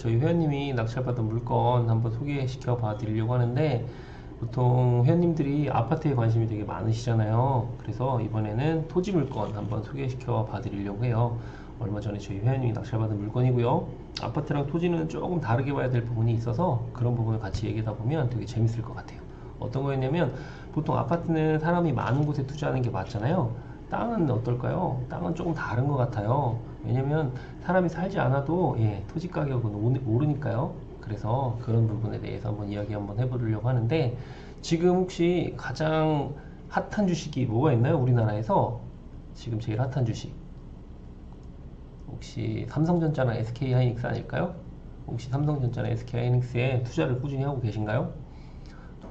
저희 회원님이 낙찰받은 물건 한번 소개시켜 봐 드리려고 하는데, 보통 회원님들이 아파트에 관심이 되게 많으시잖아요. 그래서 이번에는 토지 물건 한번 소개시켜 봐 드리려고 해요. 얼마 전에 저희 회원님이 낙찰받은 물건이고요. 아파트랑 토지는 조금 다르게 봐야 될 부분이 있어서 그런 부분을 같이 얘기하다 보면 되게 재밌을 것 같아요. 어떤 거였냐면, 보통 아파트는 사람이 많은 곳에 투자하는 게 맞잖아요. 땅은 어떨까요? 땅은 조금 다른 것 같아요. 왜냐면 사람이 살지 않아도 토지 가격은 오르니까요. 그래서 그런 부분에 대해서 한번 이야기 한번 해보려고 하는데, 지금 혹시 가장 핫한 주식이 뭐가 있나요? 우리나라에서 지금 제일 핫한 주식, 혹시 삼성전자나 SK하이닉스 아닐까요? 혹시 삼성전자나 SK하이닉스에 투자를 꾸준히 하고 계신가요?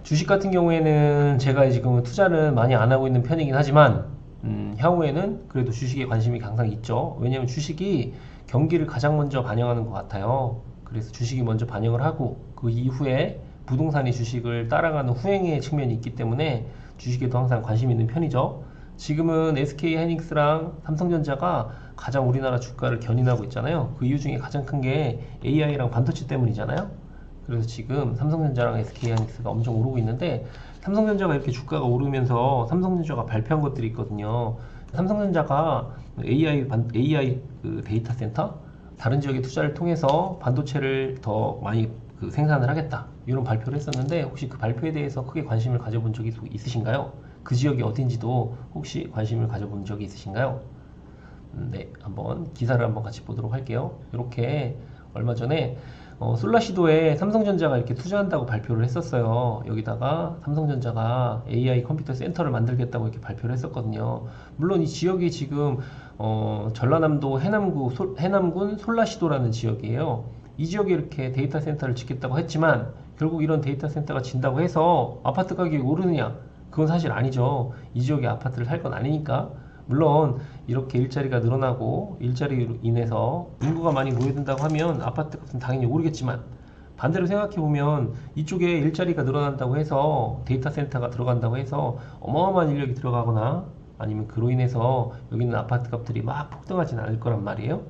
주식 같은 경우에는 제가 지금 투자는 많이 안 하고 있는 편이긴 하지만, 향후에는 그래도 주식에 관심이 항상 있죠. 왜냐면 주식이 경기를 가장 먼저 반영하는 것 같아요. 그래서 주식이 먼저 반영을 하고 그 이후에 부동산이 주식을 따라가는 후행의 측면이 있기 때문에 주식에도 항상 관심 있는 편이죠. 지금은 SK하이닉스랑 삼성전자가 가장 우리나라 주가를 견인하고 있잖아요. 그 이유 중에 가장 큰 게 AI랑 반도체 때문이잖아요. 그래서 지금 삼성전자랑 SK하이닉스가 엄청 오르고 있는데, 삼성전자가 이렇게 주가가 오르면서 삼성전자가 발표한 것들이 있거든요. 삼성전자가 AI 그 데이터 센터 다른 지역에 투자를 통해서 반도체를 더 많이 생산을 하겠다, 이런 발표를 했었는데, 혹시 그 발표에 대해서 크게 관심을 가져본 적이 있으신가요? 그 지역이 어딘지도 혹시 관심을 가져본 적이 있으신가요? 네, 한번 기사를 한번 같이 보도록 할게요. 이렇게 얼마 전에 솔라시도에 삼성전자가 이렇게 투자한다고 발표를 했었어요. 여기다가 삼성전자가 AI 컴퓨터 센터를 만들겠다고 이렇게 발표를 했었거든요. 물론 이 지역이 지금 전라남도 해남군 솔라시도라는 지역이에요. 이 지역에 이렇게 데이터 센터를 짓겠다고 했지만, 결국 이런 데이터 센터가 진다고 해서 아파트 가격이 오르느냐? 그건 사실 아니죠. 이 지역에 아파트를 살 건 아니니까. 물론 이렇게 일자리가 늘어나고 일자리로 인해서 인구가 많이 모여든다고 하면 아파트 값은 당연히 오르겠지만, 반대로 생각해 보면 이쪽에 일자리가 늘어난다고 해서 데이터 센터가 들어간다고 해서 어마어마한 인력이 들어가거나, 아니면 그로 인해서 여기 있는 아파트 값들이 막 폭등하진 않을 거란 말이에요.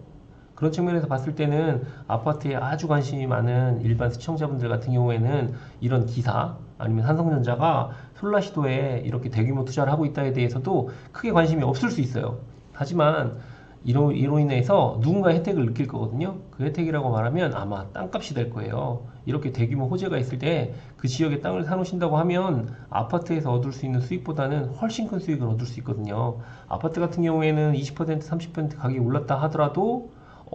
그런 측면에서 봤을 때는 아파트에 아주 관심이 많은 일반 시청자분들 같은 경우에는 이런 기사, 아니면 삼성전자가 솔라시도에 이렇게 대규모 투자를 하고 있다에 대해서도 크게 관심이 없을 수 있어요. 하지만 이로 인해서 누군가 혜택을 느낄 거거든요. 그 혜택이라고 말하면 아마 땅값이 될 거예요. 이렇게 대규모 호재가 있을 때 그 지역에 땅을 사놓으신다고 하면 아파트에서 얻을 수 있는 수익보다는 훨씬 큰 수익을 얻을 수 있거든요. 아파트 같은 경우에는 20% 30% 가격이 올랐다 하더라도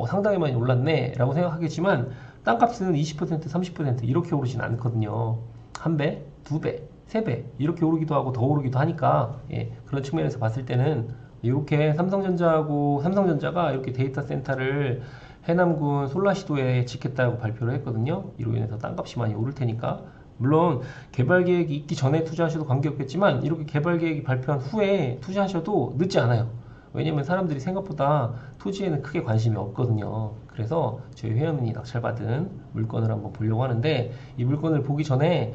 상당히 많이 올랐네 라고 생각하겠지만, 땅값은 20% 30% 이렇게 오르진 않거든요. 한 배, 두 배, 세 배 이렇게 오르기도 하고 더 오르기도 하니까, 그런 측면에서 봤을 때는 이렇게 삼성전자가 이렇게 데이터 센터를 해남군 솔라시도에 짓겠다고 발표를 했거든요. 이로 인해서 땅값이 많이 오를 테니까, 물론 개발 계획이 있기 전에 투자하셔도 관계없겠지만, 이렇게 개발 계획이 발표한 후에 투자하셔도 늦지 않아요. 왜냐면 사람들이 생각보다 토지에는 크게 관심이 없거든요. 그래서 저희 회원님이 낙찰받은 물건을 한번 보려고 하는데, 이 물건을 보기 전에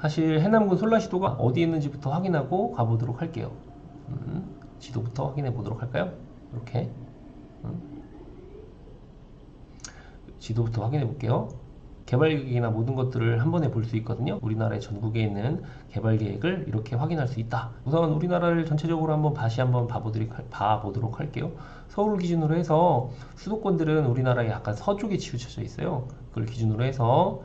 사실 해남군 솔라시도가 어디 있는지부터 확인하고 가보도록 할게요. 지도부터 확인해 보도록 할까요? 이렇게 지도부터 확인해 볼게요. 개발 계획이나 모든 것들을 한 번에 볼 수 있거든요. 우리나라의 전국에 있는 개발 계획을 이렇게 확인할 수 있다. 우선 우리나라를 전체적으로 다시 한번 봐보도록 할게요. 서울을 기준으로 해서 수도권들은 우리나라의 약간 서쪽에 치우쳐져 있어요. 그걸 기준으로 해서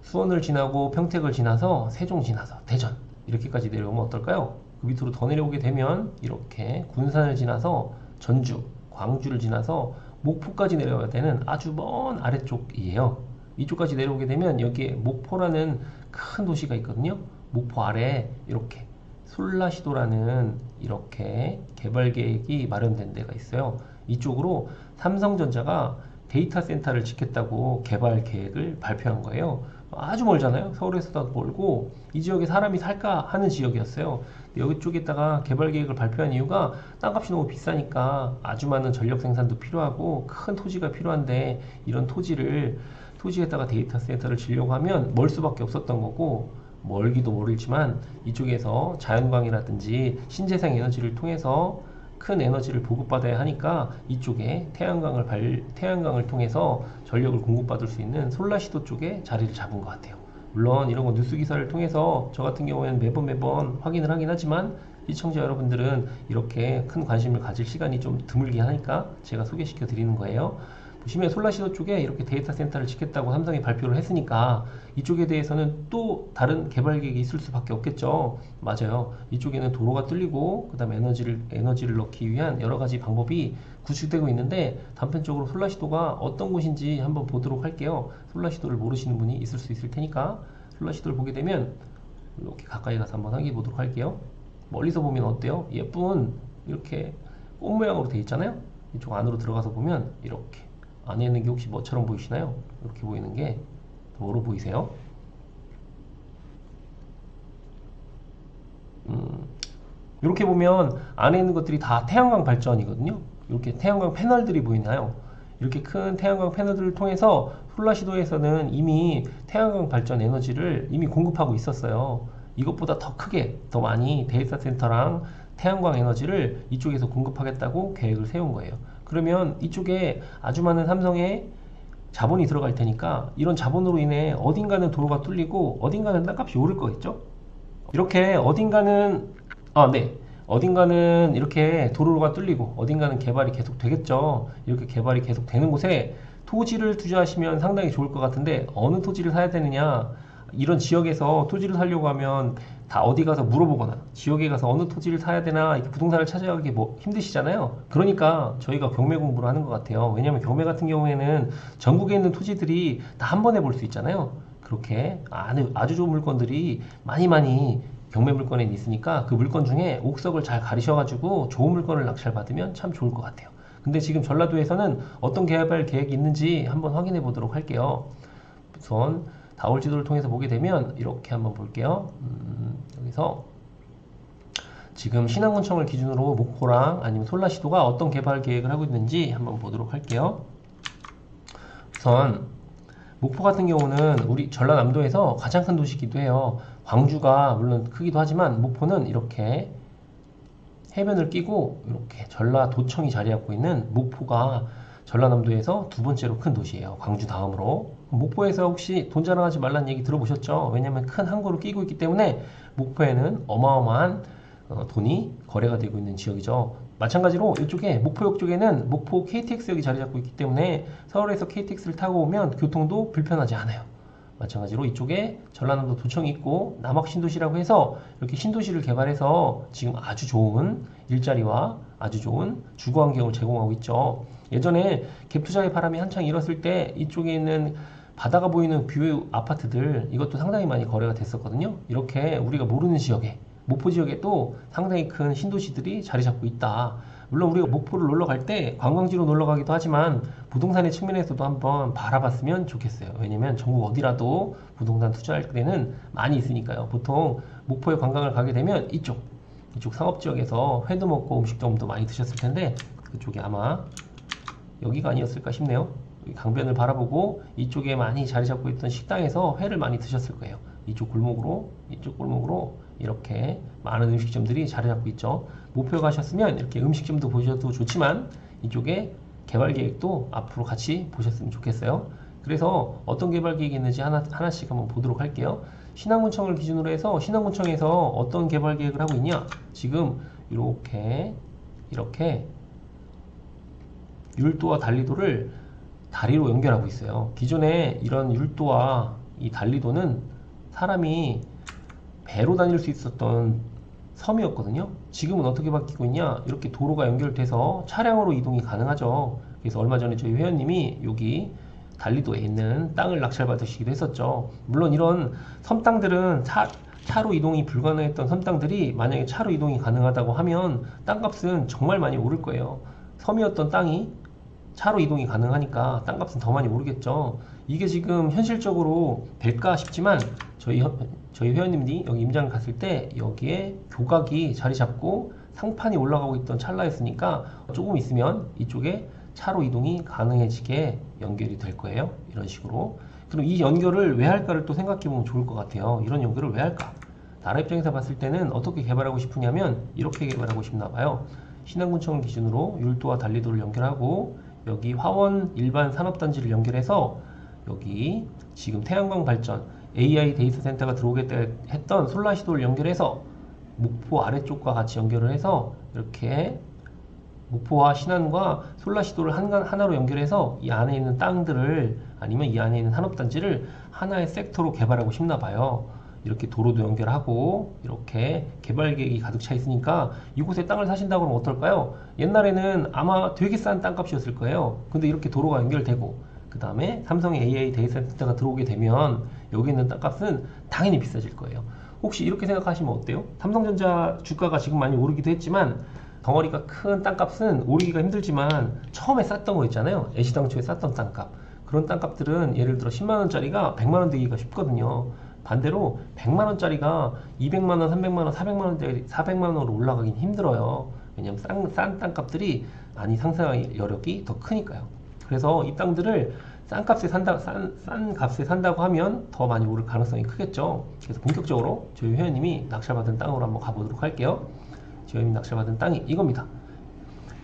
수원을 지나고 평택을 지나서 세종 지나서 대전 이렇게까지 내려오면 어떨까요? 그 밑으로 더 내려오게 되면 이렇게 군산을 지나서 전주, 광주를 지나서 목포까지 내려가야 되는 아주 먼 아래쪽이에요. 이쪽까지 내려오게 되면 여기에 목포라는 큰 도시가 있거든요. 목포 아래 이렇게 솔라시도라는 이렇게 개발 계획이 마련된 데가 있어요. 이쪽으로 삼성전자가 데이터 센터를 짓겠다고 개발 계획을 발표한 거예요. 아주 멀잖아요. 서울에서도 멀고 이 지역에 사람이 살까 하는 지역이었어요. 여기 쪽에다가 개발 계획을 발표한 이유가 땅값이 너무 비싸니까 아주 많은 전력 생산도 필요하고 큰 토지가 필요한데, 이런 토지에다가 데이터 센터를 지려고 하면 멀 수밖에 없었던 거고, 멀기도 멀지만 이쪽에서 자연광이라든지 신재생 에너지를 통해서 큰 에너지를 보급받아야 하니까 이쪽에 태양광을 통해서 전력을 공급받을 수 있는 솔라시도 쪽에 자리를 잡은 것 같아요. 물론 이런 거 뉴스 기사를 통해서 저 같은 경우에는 매번 확인을 하긴 하지만 시청자 여러분들은 이렇게 큰 관심을 가질 시간이 좀 드물게 하니까 제가 소개시켜 드리는 거예요. 보시면 솔라시도 쪽에 이렇게 데이터 센터를 짓겠다고 삼성이 발표를 했으니까 이쪽에 대해서는 또 다른 개발 계획이 있을 수밖에 없겠죠. 맞아요. 이쪽에는 도로가 뚫리고 그 다음에 에너지를 넣기 위한 여러 가지 방법이 구축되고 있는데 단편적으로 솔라시도가 어떤 곳인지 한번 보도록 할게요. 솔라시도를 모르시는 분이 있을 수 있을 테니까 솔라시도를 보게 되면 이렇게 가까이 가서 한번 확인해 보도록 할게요. 멀리서 보면 어때요? 예쁜 이렇게 꽃 모양으로 되어 있잖아요. 이쪽 안으로 들어가서 보면 이렇게 안에 있는 게 혹시 뭐처럼 보이시나요? 이렇게 보이는 게 뭐로 보이세요? 이렇게 보면 안에 있는 것들이 다 태양광 발전이거든요. 이렇게 태양광 패널들이 보이나요? 이렇게 큰 태양광 패널들을 통해서 솔라시도에서는 이미 태양광 발전 에너지를 이미 공급하고 있었어요. 이것보다 더 크게 더 많이 데이터 센터랑 태양광 에너지를 이쪽에서 공급하겠다고 계획을 세운 거예요. 그러면 이쪽에 아주 많은 삼성의 자본이 들어갈 테니까 이런 자본으로 인해 어딘가는 도로가 뚫리고 어딘가는 땅값이 오를 거겠죠. 이렇게 어딘가는 어딘가는 이렇게 도로가 뚫리고 어딘가는 개발이 계속 되겠죠. 이렇게 개발이 계속 되는 곳에 토지를 투자하시면 상당히 좋을 것 같은데 어느 토지를 사야 되느냐, 이런 지역에서 토지를 사려고 하면 다 어디 가서 물어보거나 지역에 가서 어느 토지를 사야 되나 이렇게 부동산을 찾아가기 뭐 힘드시잖아요. 그러니까 저희가 경매 공부를 하는 것 같아요. 왜냐하면 경매 같은 경우에는 전국에 있는 토지들이 다 한 번에 볼 수 있잖아요. 그렇게 아주 좋은 물건들이 많이 경매 물건에 있으니까 그 물건 중에 옥석을 잘 가리셔가지고 좋은 물건을 낙찰 받으면 참 좋을 것 같아요. 근데 지금 전라도에서는 어떤 개발 계획이 있는지 한번 확인해 보도록 할게요. 우선 다월 지도를 통해서 보게 되면 이렇게 한번 볼게요. 여기서 지금 신안군청을 기준으로 목포랑 아니면 솔라시도가 어떤 개발 계획을 하고 있는지 한번 보도록 할게요. 우선 목포 같은 경우는 우리 전라남도에서 가장 큰 도시이기도 해요. 광주가 물론 크기도 하지만 목포는 이렇게 해변을 끼고 이렇게 전라도청이 자리 잡고 있는 목포가 전라남도에서 두 번째로 큰 도시예요. 광주 다음으로. 목포에서 혹시 돈 자랑하지 말라는 얘기 들어보셨죠? 왜냐하면 큰 항구를 끼고 있기 때문에 목포에는 어마어마한 돈이 거래가 되고 있는 지역이죠. 마찬가지로 이쪽에 목포역 쪽에는 목포 KTX역이 자리 잡고 있기 때문에 서울에서 KTX를 타고 오면 교통도 불편하지 않아요. 마찬가지로 이쪽에 전라남도 도청이 있고 남학 신도시라고 해서 이렇게 신도시를 개발해서 지금 아주 좋은 일자리와 아주 좋은 주거 환경을 제공하고 있죠. 예전에 갭 투자의 바람이 한창 일었을 때 이쪽에 있는 바다가 보이는 뷰 아파트들 이것도 상당히 많이 거래가 됐었거든요. 이렇게 우리가 모르는 지역에 목포 지역에도 상당히 큰 신도시들이 자리 잡고 있다. 물론 우리가 목포를 놀러 갈 때 관광지로 놀러 가기도 하지만 부동산의 측면에서도 한번 바라봤으면 좋겠어요. 왜냐면 전국 어디라도 부동산 투자할 때는 많이 있으니까요. 보통 목포에 관광을 가게 되면 이쪽 상업지역에서 회도 먹고 음식점도 많이 드셨을 텐데 그쪽이 아마 여기가 아니었을까 싶네요. 강변을 바라보고 이쪽에 많이 자리 잡고 있던 식당에서 회를 많이 드셨을 거예요. 이쪽 골목으로 이렇게 많은 음식점들이 자리 잡고 있죠. 목표 가셨으면 이렇게 음식점도 보셔도 좋지만 이쪽에 개발 계획도 앞으로 같이 보셨으면 좋겠어요. 그래서 어떤 개발 계획이 있는지 하나씩 한번 보도록 할게요. 신안군청을 기준으로 해서 신안군청에서 어떤 개발 계획을 하고 있냐, 지금 이렇게 율도와 단리도를 다리로 연결하고 있어요. 기존에 이런 율도와 이 단리도는 사람이 배로 다닐 수 있었던 섬이었거든요. 지금은 어떻게 바뀌고 있냐, 이렇게 도로가 연결돼서 차량으로 이동이 가능하죠. 그래서 얼마 전에 저희 회원님이 여기 단리도에 있는 땅을 낙찰 받으시기도 했었죠. 물론 이런 섬 땅들은 차로 이동이 불가능했던 섬 땅들이 만약에 차로 이동이 가능하다고 하면 땅값은 정말 많이 오를 거예요. 섬이었던 땅이 차로 이동이 가능하니까 땅값은 더 많이 오르겠죠. 이게 지금 현실적으로 될까 싶지만 저희 회원님들이 여기 임장을 갔을 때 여기에 교각이 자리 잡고 상판이 올라가고 있던 찰나였으니까 조금 있으면 이쪽에 차로 이동이 가능해지게 연결이 될 거예요. 이런 식으로. 그럼 이 연결을 왜 할까를 또 생각해 보면 좋을 것 같아요. 이런 연결을 왜 할까? 나라 입장에서 봤을 때는 어떻게 개발하고 싶으냐면 이렇게 개발하고 싶나 봐요. 신안군청을 기준으로 율도와 단리도를 연결하고 여기 화원 일반 산업단지를 연결해서 여기 지금 태양광 발전 AI 데이터 센터가 들어오게 했던 솔라시도를 연결해서 목포 아래쪽과 같이 연결을 해서 이렇게 목포와 신안과 솔라시도를 하나로 연결해서 이 안에 있는 땅들을 아니면 이 안에 있는 산업단지를 하나의 섹터로 개발하고 싶나 봐요. 이렇게 도로도 연결하고 이렇게 개발 계획이 가득 차 있으니까 이곳에 땅을 사신다고 하면 어떨까요? 옛날에는 아마 되게 싼 땅값이었을 거예요. 근데 이렇게 도로가 연결되고 그 다음에 삼성의 AI 데이터 센터가 들어오게 되면 여기 있는 땅값은 당연히 비싸질 거예요. 혹시 이렇게 생각하시면 어때요? 삼성전자 주가가 지금 많이 오르기도 했지만 덩어리가 큰 땅값은 오르기가 힘들지만 처음에 쌌던 거 있잖아요. 애시당초에 쌌던 땅값. 그런 땅값들은 예를 들어 10만원짜리가 100만원 되기가 쉽거든요. 반대로 100만원짜리가 200만원, 300만원, 400만원으로 올라가긴 힘들어요. 왜냐면 싼 땅값들이 많이 상승할 여력이 더 크니까요. 그래서 이 땅들을 싼 값에 산다고 하면 더 많이 오를 가능성이 크겠죠. 그래서 본격적으로 저희 회원님이 낙찰받은 땅으로 한번 가보도록 할게요. 저희 회원님이 낙찰받은 땅이 이겁니다.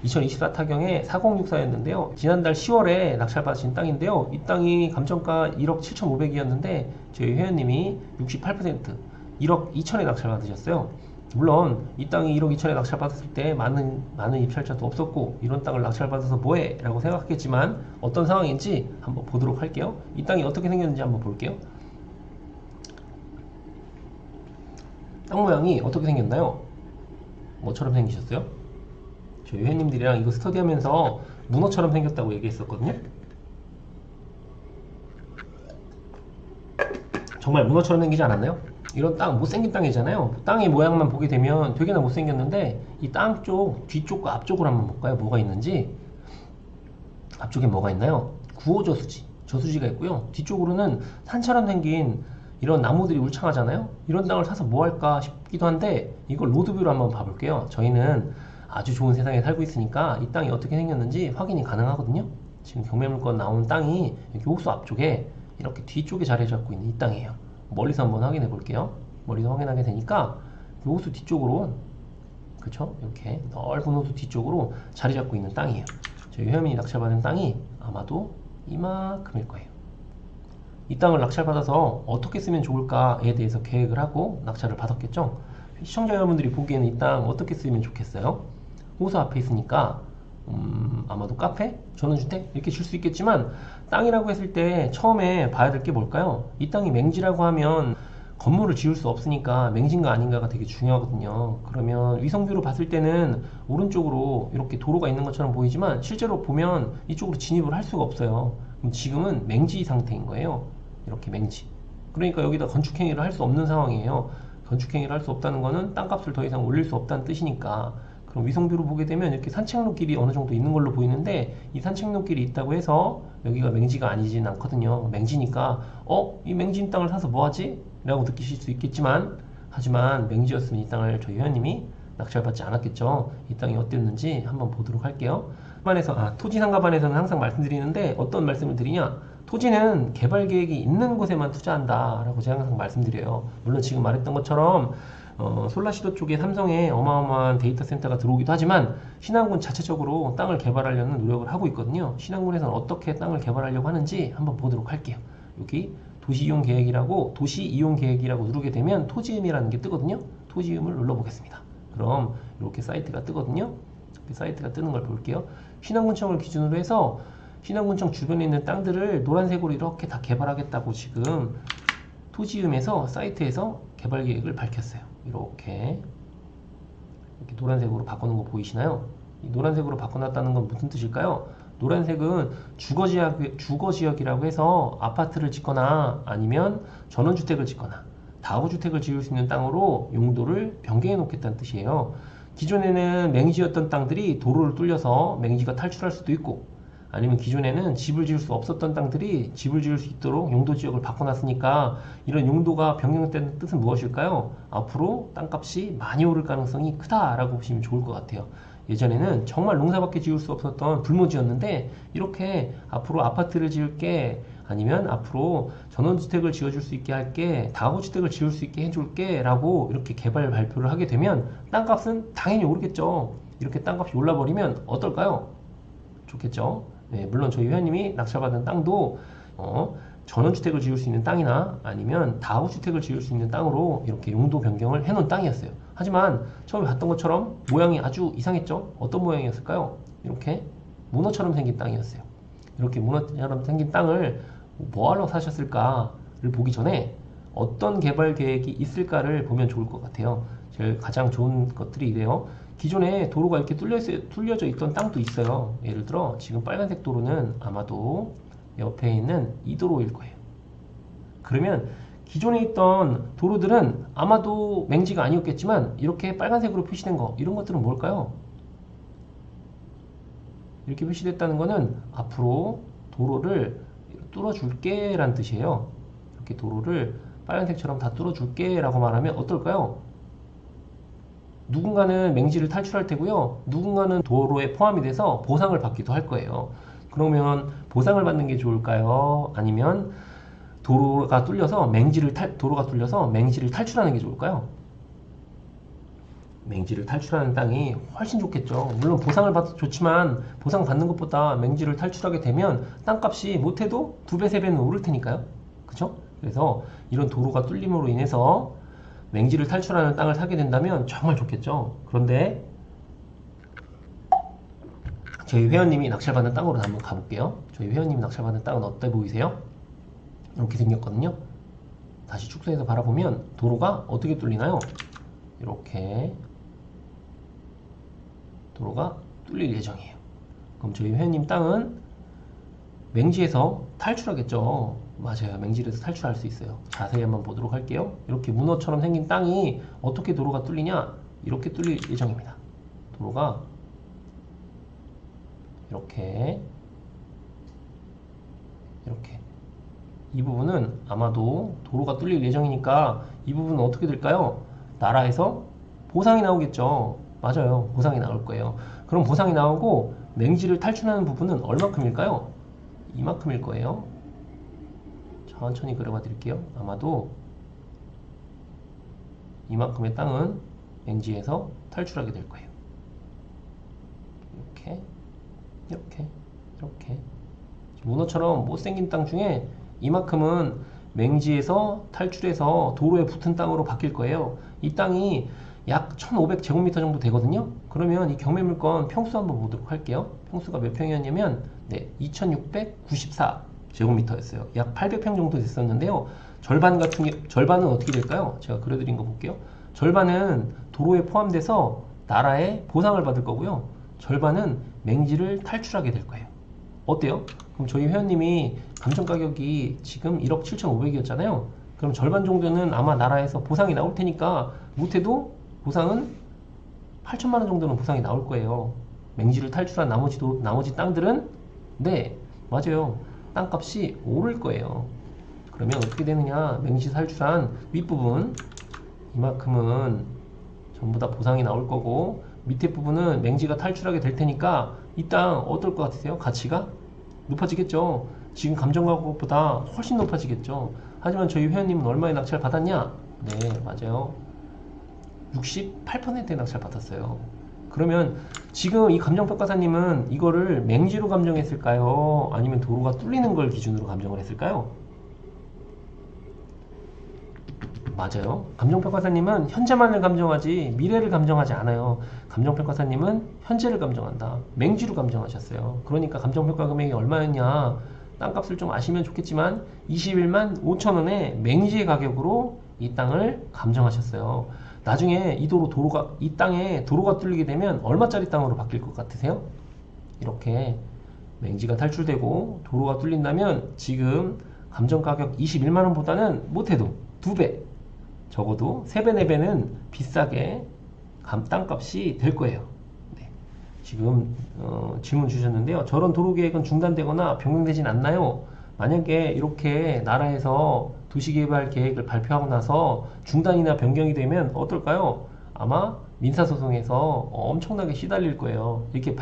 2024 타경에 4064였는데요. 지난달 10월에 낙찰받으신 땅인데요. 이 땅이 감정가 1억 7,500이었는데 저희 회원님이 68% 1억 2천에 낙찰받으셨어요. 물론 이 땅이 1억 2천에 낙찰받았을 때 많은 입찰자도 없었고 이런 땅을 낙찰받아서 뭐해? 라고 생각했겠지만 어떤 상황인지 한번 보도록 할게요. 이 땅이 어떻게 생겼는지 한번 볼게요. 땅 모양이 어떻게 생겼나요? 뭐처럼 생기셨어요? 저희 회원님들이랑 이거 스터디하면서 문어처럼 생겼다고 얘기했었거든요. 정말 문어처럼 생기지 않았나요? 이런 땅 못생긴 땅이잖아요. 땅의 모양만 보게 되면 되게나 못생겼는데 이 땅 쪽 뒤쪽과 앞쪽으로 한번 볼까요? 뭐가 있는지. 앞쪽에 뭐가 있나요? 구호저수지, 저수지가 있고요. 뒤쪽으로는 산처럼 생긴 이런 나무들이 울창하잖아요. 이런 땅을 사서 뭐 할까 싶기도 한데 이걸 로드뷰로 한번 봐볼게요. 저희는 아주 좋은 세상에 살고 있으니까 이 땅이 어떻게 생겼는지 확인이 가능하거든요. 지금 경매물건 나온 땅이 여기 호수 앞쪽에 이렇게 뒤쪽에 자리 잡고 있는 이 땅이에요. 멀리서 한번 확인해 볼게요. 멀리서 확인하게 되니까 호수 뒤쪽으로, 그쵸? 이렇게 넓은 호수 뒤쪽으로 자리 잡고 있는 땅이에요. 저희 회원님이 낙찰받은 땅이 아마도 이만큼일 거예요. 이 땅을 낙찰받아서 어떻게 쓰면 좋을까에 대해서 계획을 하고 낙찰을 받았겠죠. 시청자 여러분들이 보기에는 이 땅 어떻게 쓰면 좋겠어요? 호수 앞에 있으니까 아마도 카페, 전원주택 이렇게 줄 수 있겠지만 땅이라고 했을 때 처음에 봐야 될 게 뭘까요? 이 땅이 맹지라고 하면 건물을 지을 수 없으니까 맹지인가 아닌가가 되게 중요하거든요. 그러면 위성뷰로 봤을 때는 오른쪽으로 이렇게 도로가 있는 것처럼 보이지만 실제로 보면 이쪽으로 진입을 할 수가 없어요. 그럼 지금은 맹지 상태인 거예요. 이렇게 맹지. 그러니까 여기다 건축행위를 할 수 없는 상황이에요. 건축행위를 할 수 없다는 거는 땅값을 더 이상 올릴 수 없다는 뜻이니까. 그럼 위성뷰로 보게 되면 이렇게 산책로길이 어느 정도 있는 걸로 보이는데 이 산책로길이 있다고 해서 여기가 맹지가 아니진 않거든요. 맹지니까 이 맹지인 땅을 사서 뭐하지? 라고 느끼실 수 있겠지만 하지만 맹지였으면 이 땅을 저희 회원님이 낙찰받지 않았겠죠. 이 땅이 어땠는지 한번 보도록 할게요. 토지상가반에서는 항상 말씀드리는데 어떤 말씀을 드리냐, 토지는 개발 계획이 있는 곳에만 투자한다 라고 제가 항상 말씀드려요. 물론 지금 말했던 것처럼 솔라시도 쪽에 삼성의 어마어마한 데이터 센터가 들어오기도 하지만 신안군 자체적으로 땅을 개발하려는 노력을 하고 있거든요. 신안군에서는 어떻게 땅을 개발하려고 하는지 한번 보도록 할게요. 여기 도시이용 계획이라고 누르게 되면 토지음이라는 게 뜨거든요. 토지음을 눌러보겠습니다. 그럼 이렇게 사이트가 뜨거든요. 이렇게 사이트가 뜨는 걸 볼게요. 신안군청을 기준으로 해서 신안군청 주변에 있는 땅들을 노란색으로 이렇게 다 개발하겠다고 지금 토지음에서 사이트에서 개발 계획을 밝혔어요. 이렇게 노란색으로 바꾸는 거 보이시나요? 이 노란색으로 바꿔놨다는 건 무슨 뜻일까요? 노란색은 주거지역이라고 해서 아파트를 짓거나 아니면 전원주택을 짓거나 다가구주택을 지을 수 있는 땅으로 용도를 변경해 놓겠다는 뜻이에요. 기존에는 맹지였던 땅들이 도로를 뚫려서 맹지가 탈출할 수도 있고, 아니면 기존에는 집을 지을 수 없었던 땅들이 집을 지을 수 있도록 용도 지역을 바꿔놨으니까 이런 용도가 변경됐다는 뜻은 무엇일까요? 앞으로 땅값이 많이 오를 가능성이 크다라고 보시면 좋을 것 같아요. 예전에는 정말 농사밖에 지을 수 없었던 불모지였는데 이렇게 앞으로 아파트를 지을게, 아니면 앞으로 전원주택을 지어줄 수 있게 할게, 다가구주택을 지을 수 있게 해줄게 라고 이렇게 개발 발표를 하게 되면 땅값은 당연히 오르겠죠. 이렇게 땅값이 올라버리면 어떨까요? 좋겠죠. 네, 물론 저희 회원님이 낙찰받은 땅도 전원주택을 지을 수 있는 땅이나 아니면 다우주택을 지을 수 있는 땅으로 이렇게 용도 변경을 해놓은 땅이었어요. 하지만 처음에 봤던 것처럼 모양이 아주 이상했죠. 어떤 모양이었을까요? 이렇게 문어처럼 생긴 땅이었어요. 이렇게 문어처럼 생긴 땅을 뭐하러 사셨을까를 보기 전에 어떤 개발 계획이 있을까를 보면 좋을 것 같아요. 제일 가장 좋은 것들이 이래요. 기존에 도로가 이렇게 뚫려져 있던 땅도 있어요. 예를 들어 지금 빨간색 도로는 아마도 옆에 있는 이 도로일 거예요. 그러면 기존에 있던 도로들은 아마도 맹지가 아니었겠지만 이렇게 빨간색으로 표시된 거, 이런 것들은 뭘까요? 이렇게 표시됐다는 거는 앞으로 도로를 뚫어줄게 라는 뜻이에요. 이렇게 도로를 빨간색처럼 다 뚫어줄게 라고 말하면 어떨까요? 누군가는 맹지를 탈출할 테고요, 누군가는 도로에 포함이 돼서 보상을 받기도 할 거예요. 그러면 보상을 받는 게 좋을까요? 아니면 도로가 뚫려서 맹지를 탈출하는 게 좋을까요? 맹지를 탈출하는 땅이 훨씬 좋겠죠. 물론 보상을 받아도 좋지만 보상 받는 것보다 맹지를 탈출하게 되면 땅값이 못해도 2배, 3배는 오를 테니까요. 그쵸? 그래서 이런 도로가 뚫림으로 인해서 맹지를 탈출하는 땅을 사게 된다면 정말 좋겠죠. 그런데 저희 회원님이 낙찰받은 땅으로 한번 가볼게요. 저희 회원님이 낙찰받은 땅은 어때 보이세요? 이렇게 생겼거든요. 다시 축소해서 바라보면 도로가 어떻게 뚫리나요? 이렇게 도로가 뚫릴 예정이에요. 그럼 저희 회원님 땅은 맹지에서 탈출하겠죠. 맞아요. 맹지에서 탈출할 수 있어요. 자세히 한번 보도록 할게요. 이렇게 문어처럼 생긴 땅이 어떻게 도로가 뚫리냐? 이렇게 뚫릴 예정입니다. 도로가 이렇게 이 부분은 아마도 도로가 뚫릴 예정이니까 이 부분은 어떻게 될까요? 나라에서 보상이 나오겠죠. 맞아요. 보상이 나올 거예요. 그럼 보상이 나오고 맹지를 탈출하는 부분은 얼마큼일까요? 이만큼일 거예요. 천천히 그려봐 드릴게요. 아마도 이만큼의 땅은 맹지에서 탈출하게 될 거예요. 이렇게 문어처럼 못생긴 땅 중에 이만큼은 맹지에서 탈출해서 도로에 붙은 땅으로 바뀔 거예요. 이 땅이 약 1500제곱미터 정도 되거든요. 그러면 이 경매물건 평수 한번 보도록 할게요. 평수가 몇 평이었냐면 2694제곱미터였어요. 약 800평 정도 됐었는데요. 절반은 어떻게 될까요? 제가 그려드린 거 볼게요. 절반은 도로에 포함돼서 나라에 보상을 받을 거고요. 절반은 맹지를 탈출하게 될 거예요. 어때요? 그럼 저희 회원님이 감정가격이 지금 1억 7,500이었잖아요. 그럼 절반 정도는 아마 나라에서 보상이 나올 테니까 못해도 보상은 8천만 원 정도는 보상이 나올 거예요. 맹지를 탈출한 나머지 땅들은 맞아요. 땅값이 오를 거예요. 그러면 어떻게 되느냐? 맹지 탈출한 윗부분 이만큼은 전부 다 보상이 나올 거고 밑에 부분은 맹지가 탈출하게 될 테니까 이 땅 어떨 것 같으세요? 가치가 높아지겠죠. 지금 감정가격보다 훨씬 높아지겠죠. 하지만 저희 회원님은 얼마에 낙찰 받았냐? 네, 맞아요. 68%의 낙찰 받았어요. 그러면 지금 이 감정평가사님은 이거를 맹지로 감정했을까요? 아니면 도로가 뚫리는 걸 기준으로 감정을 했을까요? 맞아요. 감정평가사님은 현재만을 감정하지 미래를 감정하지 않아요. 감정평가사님은 현재를 감정한다. 맹지로 감정하셨어요. 그러니까 감정평가 금액이 얼마였냐? 땅값을 좀 아시면 좋겠지만 21만 5천 원의 맹지의 가격으로 이 땅을 감정하셨어요. 나중에 이 땅에 도로가 뚫리게 되면 얼마짜리 땅으로 바뀔 것 같으세요? 이렇게 맹지가 탈출되고 도로가 뚫린다면 지금 감정가격 21만 원보다는 못해도 2배, 적어도 3배, 4배는 비싸게 땅값이 될 거예요. 네. 지금 질문 주셨는데요. 저런 도로계획은 중단되거나 변경되진 않나요? 만약에 이렇게 나라에서 도시개발 계획을 발표하고 나서 중단이나 변경이 되면 어떨까요? 아마 민사소송에서 엄청나게 시달릴 거예요. 이렇게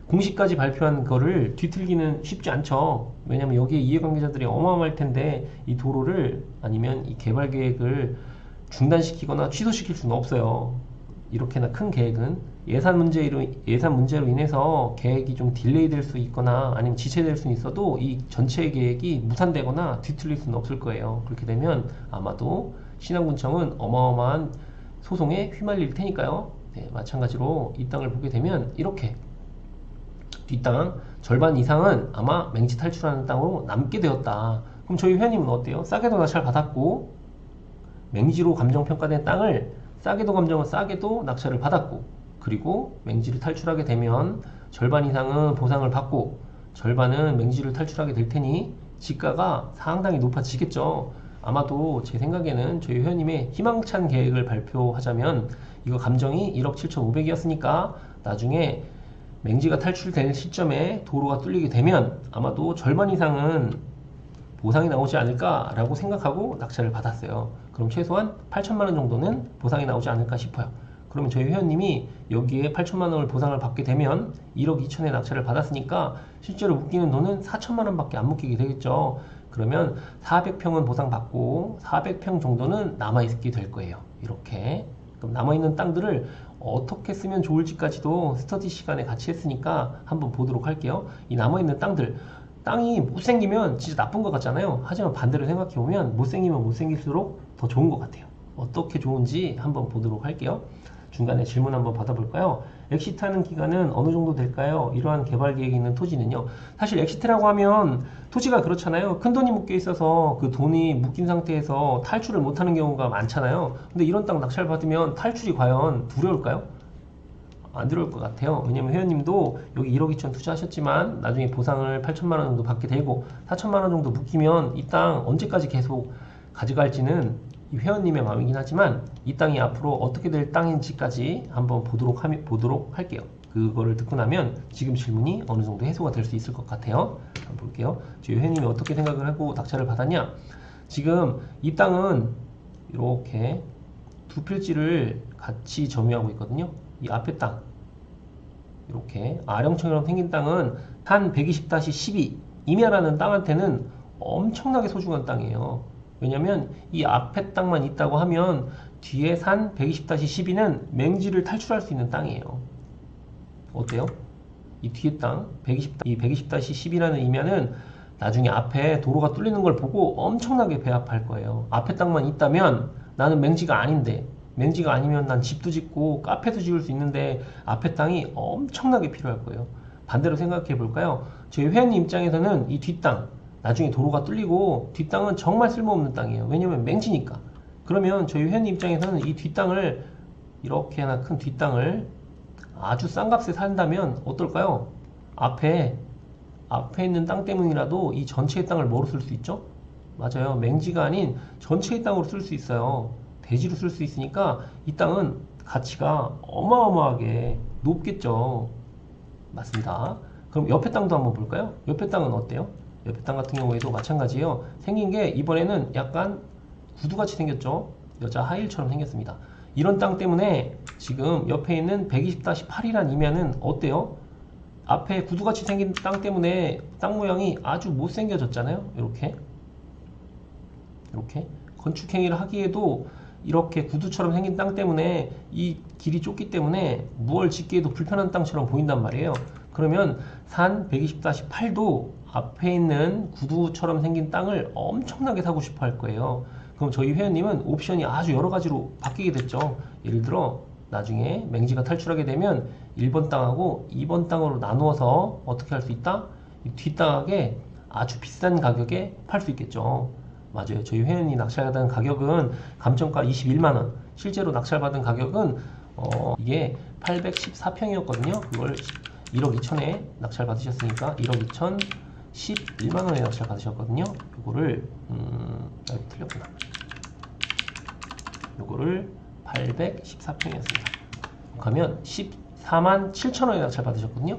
공식까지 발표한 거를 뒤틀기는 쉽지 않죠. 왜냐면 여기에 이해관계자들이 어마어마할 텐데 이 도로를 아니면 이 개발 계획을 중단시키거나 취소시킬 수는 없어요. 이렇게나 큰 계획은 예산 문제로 인해서 계획이 좀 딜레이 될 수 있거나 아니면 지체될 수 있어도 이 전체 계획이 무산되거나 뒤틀릴 수는 없을 거예요. 그렇게 되면 아마도 신안군청은 어마어마한 소송에 휘말릴 테니까요. 네, 마찬가지로 이 땅을 보게 되면 이렇게 뒷땅 절반 이상은 아마 맹지 탈출하는 땅으로 남게 되었다. 그럼 저희 회원님은 어때요? 싸게도 낙찰 받았고 맹지로 감정평가된 땅을 싸게도 낙찰을 받았고 그리고 맹지를 탈출하게 되면 절반 이상은 보상을 받고 절반은 맹지를 탈출하게 될 테니 지가가 상당히 높아지겠죠. 아마도 제 생각에는 저희 회원님의 희망찬 계획을 발표하자면 이거 감정이 1억 7,500이었으니까 나중에 맹지가 탈출되는 시점에 도로가 뚫리게 되면 아마도 절반 이상은 보상이 나오지 않을까라고 생각하고 낙찰을 받았어요. 그럼 최소한 8천만 원 정도는 보상이 나오지 않을까 싶어요. 그러면 저희 회원님이 여기에 8천만 원을 보상을 받게 되면 1억 2천에 낙찰을 받았으니까 실제로 묶이는 돈은 4천만 원밖에 안 묶이게 되겠죠. 그러면 400평은 보상받고 400평 정도는 남아있게 될 거예요. 이렇게. 그럼 남아있는 땅들을 어떻게 쓰면 좋을지까지도 스터디 시간에 같이 했으니까 한번 보도록 할게요. 이 남아있는 땅이 못생기면 진짜 나쁜 것 같잖아요. 하지만 반대로 생각해보면 못생기면 못생길수록 더 좋은 것 같아요. 어떻게 좋은지 한번 보도록 할게요. 중간에 질문 한번 받아볼까요? 엑시트하는 기간은 어느 정도 될까요? 이러한 개발 계획이 있는 토지는요. 사실 엑시트라고 하면 토지가 그렇잖아요. 큰 돈이 묶여 있어서 그 돈이 묶인 상태에서 탈출을 못하는 경우가 많잖아요. 근데 이런 땅 낙찰 받으면 탈출이 과연 두려울까요? 안 들어올 것 같아요. 왜냐면 회원님도 여기 1억 2천 투자하셨지만 나중에 보상을 8천만 원 정도 받게 되고 4천만 원 정도 묶이면 이 땅 언제까지 계속 가져갈지는 이 회원님의 마음이긴 하지만 이 땅이 앞으로 어떻게 될 땅인지까지 한번 보도록 할게요. 그거를 듣고 나면 지금 질문이 어느 정도 해소가 될 수 있을 것 같아요. 한번 볼게요. 저희 회원님이 어떻게 생각을 하고 낙찰을 받았냐? 지금 이 땅은 이렇게 두 필지를 같이 점유하고 있거든요. 이 앞에 땅 이렇게 아령천처럼 생긴 땅은 한 120-12 임야라는 땅한테는 엄청나게 소중한 땅이에요. 왜냐면 이 앞에 땅만 있다고 하면 뒤에 산 120-12는 맹지를 탈출할 수 있는 땅이에요. 어때요? 이 뒤에 땅 120-12라는 임야는 나중에 앞에 도로가 뚫리는 걸 보고 엄청나게 배합할 거예요. 앞에 땅만 있다면 나는 맹지가 아닌데 맹지가 아니면 난 집도 짓고 카페도 지을 수 있는데 앞에 땅이 엄청나게 필요할 거예요. 반대로 생각해 볼까요? 저희 회원님 입장에서는 이 뒷땅 나중에 도로가 뚫리고 뒷땅은 정말 쓸모없는 땅이에요. 왜냐면 맹지니까. 그러면 저희 회원님 입장에서는 이 뒷땅을 이렇게 하나 큰 뒷땅을 아주 싼 값에 산다면 어떨까요? 앞에 있는 땅 때문이라도 이 전체의 땅을 뭐로 쓸 수 있죠? 맞아요. 맹지가 아닌 전체의 땅으로 쓸 수 있어요. 대지로 쓸 수 있으니까 이 땅은 가치가 어마어마하게 높겠죠. 맞습니다. 그럼 옆에 땅도 한번 볼까요? 옆에 땅은 어때요? 옆에 땅 같은 경우에도 마찬가지예요. 생긴 게 이번에는 약간 구두같이 생겼죠. 여자 하일처럼 생겼습니다. 이런 땅 때문에 지금 옆에 있는 120-8이란 임야는 어때요? 앞에 구두같이 생긴 땅 때문에 땅 모양이 아주 못생겨졌잖아요. 이렇게 건축행위를 하기에도 이렇게 구두처럼 생긴 땅 때문에 이 길이 좁기 때문에 무얼 짓기에도 불편한 땅처럼 보인단 말이에요. 그러면 산 120-8도 앞에 있는 구두처럼 생긴 땅을 엄청나게 사고 싶어 할 거예요. 그럼 저희 회원님은 옵션이 아주 여러 가지로 바뀌게 됐죠. 예를 들어 나중에 맹지가 탈출하게 되면 1번 땅하고 2번 땅으로 나누어서 어떻게 할 수 있다? 이 뒷땅하게 아주 비싼 가격에 팔 수 있겠죠. 맞아요. 저희 회원이 낙찰받은 가격은 감정가 21만원, 실제로 낙찰받은 가격은 이게 814평이었거든요. 그걸 1억 2천에 낙찰 받으셨으니까 1억 2천 11만원에 낙찰 받으셨거든요. 요거를 틀렸구나. 요거를 814평이었습니다. 그러면 14만 7천원에 낙찰 받으셨거든요.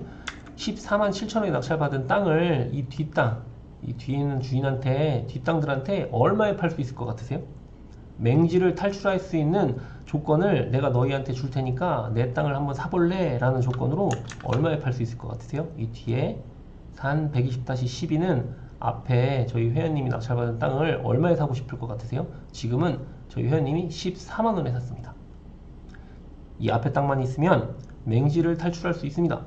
14만 7천원에 낙찰 받은 땅을 이 뒷땅, 이 뒤에 있는 주인한테, 뒷땅들한테 얼마에 팔 수 있을 것 같으세요? 맹지를 탈출할 수 있는 조건을 내가 너희한테 줄 테니까 내 땅을 한번 사볼래? 라는 조건으로 얼마에 팔 수 있을 것 같으세요? 이 뒤에 산 120-12는 앞에 저희 회원님이 낙찰받은 땅을 얼마에 사고 싶을 것 같으세요? 지금은 저희 회원님이 14만원에 샀습니다. 이 앞에 땅만 있으면 맹지를 탈출할 수 있습니다.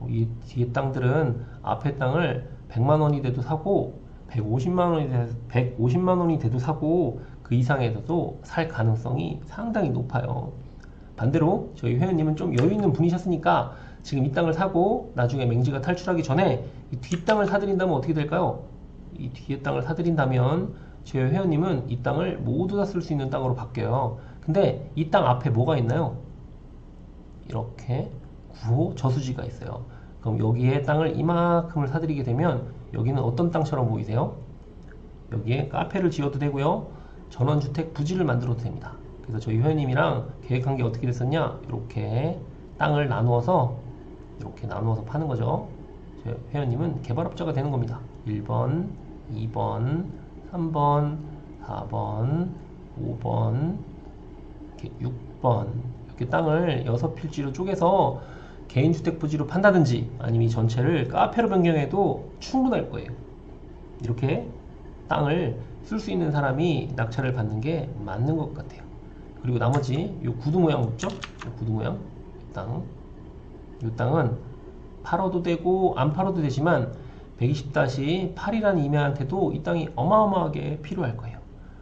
이 뒤에 땅들은 앞에 땅을 100만 원이 돼도 사고 150만 원이 돼도 사고 그 이상에서도 살 가능성이 상당히 높아요. 반대로 저희 회원님은 좀 여유 있는 분이셨으니까 지금 이 땅을 사고 나중에 맹지가 탈출하기 전에 이 뒷 땅을 사들인다면 어떻게 될까요? 이 뒤에 땅을 사들인다면 저희 회원님은 이 땅을 모두 다 쓸 수 있는 땅으로 바뀌어요. 근데 이 땅 앞에 뭐가 있나요? 이렇게 구호 저수지가 있어요. 그럼 여기에 땅을 이만큼을 사들이게 되면 여기는 어떤 땅처럼 보이세요? 여기에 카페를 지어도 되고요, 전원주택 부지를 만들어도 됩니다. 그래서 저희 회원님이랑 계획한 게 어떻게 됐었냐, 이렇게 땅을 나누어서 이렇게 나누어서 파는 거죠. 저희 회원님은 개발업자가 되는 겁니다. 1번, 2번, 3번, 4번, 5번, 이렇게 6번 이렇게 땅을 6필지로 쪼개서 개인주택 부지로 판다든지 아니면 이 전체를 카페로 변경해도 충분할 거예요. 이렇게 땅을 쓸 수 있는 사람이 낙찰을 받는 게 맞는 것 같아요. 그리고 나머지 이 구두 모양 없죠? 구두 모양 이 땅은 팔아도 되고 안 팔아도 되지만 120-8이라는 임야한테도 이 땅이 어마어마하게 필요할 거예요.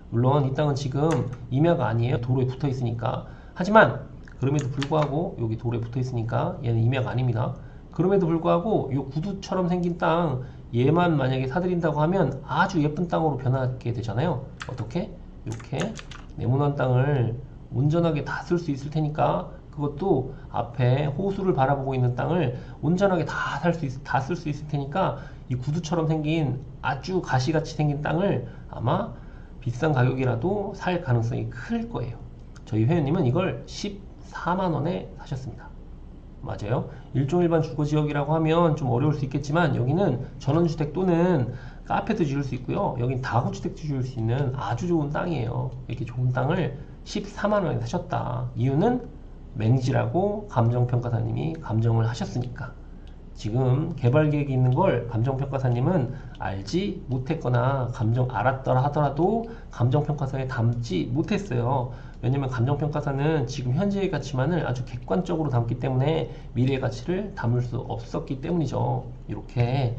물론 이 땅은 지금 임야가 아니에요. 도로에 붙어 있으니까. 하지만 그럼에도 불구하고 여기 도로에 붙어 있으니까 얘는 임야가 아닙니다. 그럼에도 불구하고 이 구두처럼 생긴 땅 얘만 만약에 사들인다고 하면 아주 예쁜 땅으로 변하게 되잖아요. 어떻게? 이렇게 네모난 땅을 온전하게 다 쓸 수 있을 테니까 그것도 앞에 호수를 바라보고 있는 땅을 온전하게 다 쓸 수 있을 테니까 이 구두처럼 생긴 아주 가시같이 생긴 땅을 아마 비싼 가격이라도 살 가능성이 클 거예요. 저희 회원님은 이걸 14만원에 사셨습니다. 맞아요. 일종일반 주거지역이라고 하면 좀 어려울 수 있겠지만 여기는 전원주택 또는 카페도 지을 수 있고요, 여긴 다구주택도 지을 수 있는 아주 좋은 땅이에요. 이렇게 좋은 땅을 14만원에 사셨다. 이유는 맹지라고 감정평가사님이 감정을 하셨으니까. 지금 개발계획이 있는 걸 감정평가사님은 알지 못했거나 알았더라 하더라도 감정평가서에 담지 못했어요. 왜냐면 감정평가사는 지금 현재의 가치만을 아주 객관적으로 담기 때문에 미래의 가치를 담을 수 없었기 때문이죠. 이렇게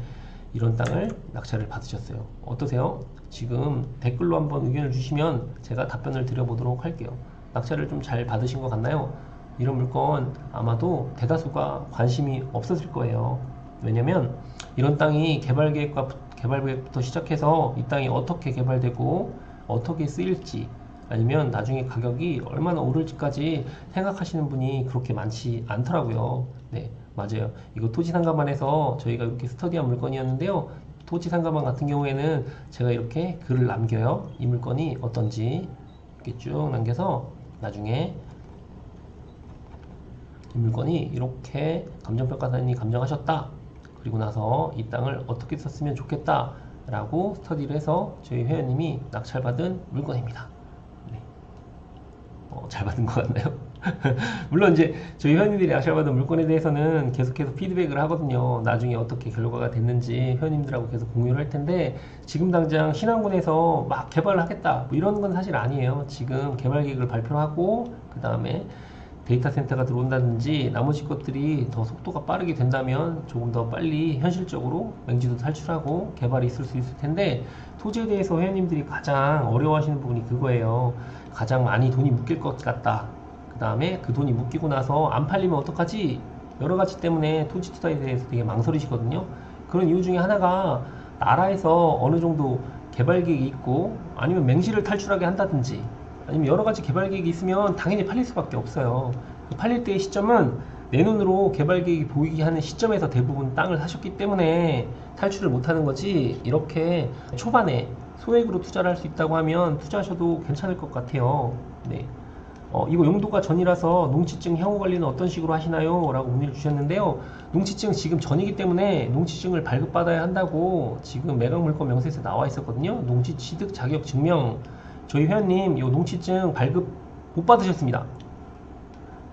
이런 땅을 낙찰을 받으셨어요. 어떠세요? 지금 댓글로 한번 의견을 주시면 제가 답변을 드려보도록 할게요. 낙찰을 좀 잘 받으신 것 같나요? 이런 물건 아마도 대다수가 관심이 없었을 거예요. 왜냐면 이런 땅이 개발계획부터 시작해서 이 땅이 어떻게 개발되고 어떻게 쓰일지 아니면 나중에 가격이 얼마나 오를지까지 생각하시는 분이 그렇게 많지 않더라고요. 네, 맞아요. 이거 토지상가반에서 저희가 이렇게 스터디한 물건이었는데요, 토지상가반 같은 경우에는 제가 이렇게 글을 남겨요. 이 물건이 어떤지 이렇게 쭉 남겨서 나중에 이 물건이 이렇게 감정평가사님이 감정하셨다, 그리고 나서 이 땅을 어떻게 썼으면 좋겠다 라고 스터디를 해서 저희 회원님이 낙찰받은 물건입니다. 네. 잘 받은 것 같나요? 물론 이제 저희 회원님들이 낙찰받은 물건에 대해서는 계속해서 피드백을 하거든요. 나중에 어떻게 결과가 됐는지 회원님들하고 계속 공유를 할 텐데 지금 당장 신안군에서 막 개발을 하겠다 뭐 이런 건 사실 아니에요. 지금 개발 계획을 발표하고 그 다음에 데이터 센터가 들어온다든지 나머지 것들이 더 속도가 빠르게 된다면 조금 더 빨리 현실적으로 맹지도 탈출하고 개발이 있을 수 있을 텐데, 토지에 대해서 회원님들이 가장 어려워하시는 부분이 그거예요. 가장 많이 돈이 묶일 것 같다. 그 다음에 그 돈이 묶이고 나서 안 팔리면 어떡하지? 여러 가지 때문에 토지 투자에 대해서 되게 망설이시거든요. 그런 이유 중에 하나가 나라에서 어느 정도 개발 계획이 있고 아니면 맹지를 탈출하게 한다든지 아니면 여러 가지 개발 계획이 있으면 당연히 팔릴 수밖에 없어요. 팔릴 때의 시점은 내 눈으로 개발 계획이 보이게 하는 시점에서 대부분 땅을 사셨기 때문에 탈출을 못하는 거지, 이렇게 초반에 소액으로 투자를 할 수 있다고 하면 투자하셔도 괜찮을 것 같아요. 네. 이거 용도가 전이라서 농지증 향후 관리는 어떤 식으로 하시나요? 라고 문의를 주셨는데요. 농지증 지금 전이기 때문에 농지증을 발급받아야 한다고 지금 매각물건 명세서에 나와 있었거든요. 농지취득 자격 증명. 저희 회원님 이 농지증 발급 못 받으셨습니다.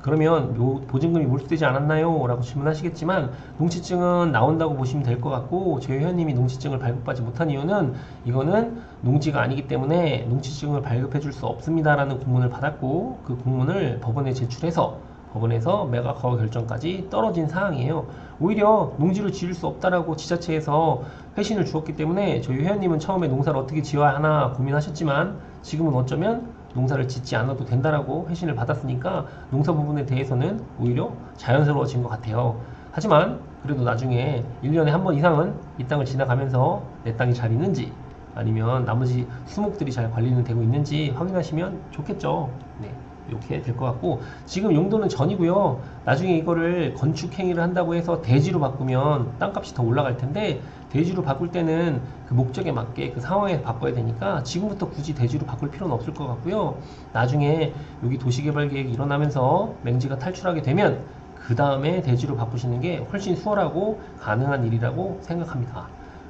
그러면 요 보증금이 몰수되지 않았나요? 라고 질문하시겠지만 농지증은 나온다고 보시면 될 것 같고, 저희 회원님이 농지증을 발급받지 못한 이유는 이거는 농지가 아니기 때문에 농지증을 발급해 줄 수 없습니다 라는 공문을 받았고, 그 공문을 법원에 제출해서 법원에서 매각 허가 결정까지 떨어진 사항이에요. 오히려 농지를 지을 수 없다라고 지자체에서 회신을 주었기 때문에 저희 회원님은 처음에 농사를 어떻게 지어야 하나 고민하셨지만 지금은 어쩌면 농사를 짓지 않아도 된다라고 회신을 받았으니까 농사 부분에 대해서는 오히려 자연스러워진 것 같아요. 하지만 그래도 나중에 1년에 한 번 이상은 이 땅을 지나가면서 내 땅이 잘 있는지 아니면 나머지 수목들이 잘 관리는 되고 있는지 확인하시면 좋겠죠. 네, 이렇게 될 것 같고 지금 용도는 전이고요. 나중에 이거를 건축 행위를 한다고 해서 대지로 바꾸면 땅값이 더 올라갈 텐데 대지로 바꿀 때는 그 목적에 맞게 그 상황에 바꿔야 되니까 지금부터 굳이 대지로 바꿀 필요는 없을 것 같고요. 나중에 여기 도시개발 계획이 일어나면서 맹지가 탈출하게 되면 그 다음에 대지로 바꾸시는 게 훨씬 수월하고 가능한 일이라고 생각합니다.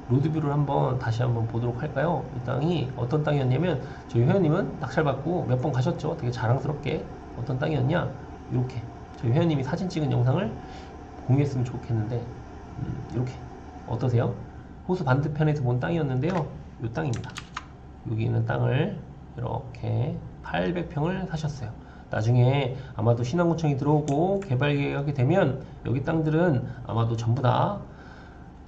로드뷰를 다시 한번 보도록 할까요? 이 땅이 어떤 땅이었냐면 저희 회원님은 낙찰받고 몇 번 가셨죠. 되게 자랑스럽게 어떤 땅이었냐 이렇게 저희 회원님이 사진 찍은 영상을 공유했으면 좋겠는데 이렇게 어떠세요? 호수 반대편에서 본 땅이었는데요. 이 땅입니다. 여기 있는 땅을 이렇게 800평을 사셨어요. 나중에 아마도 신안군청이 들어오고 개발 계획하게 되면 여기 땅들은 아마도 전부 다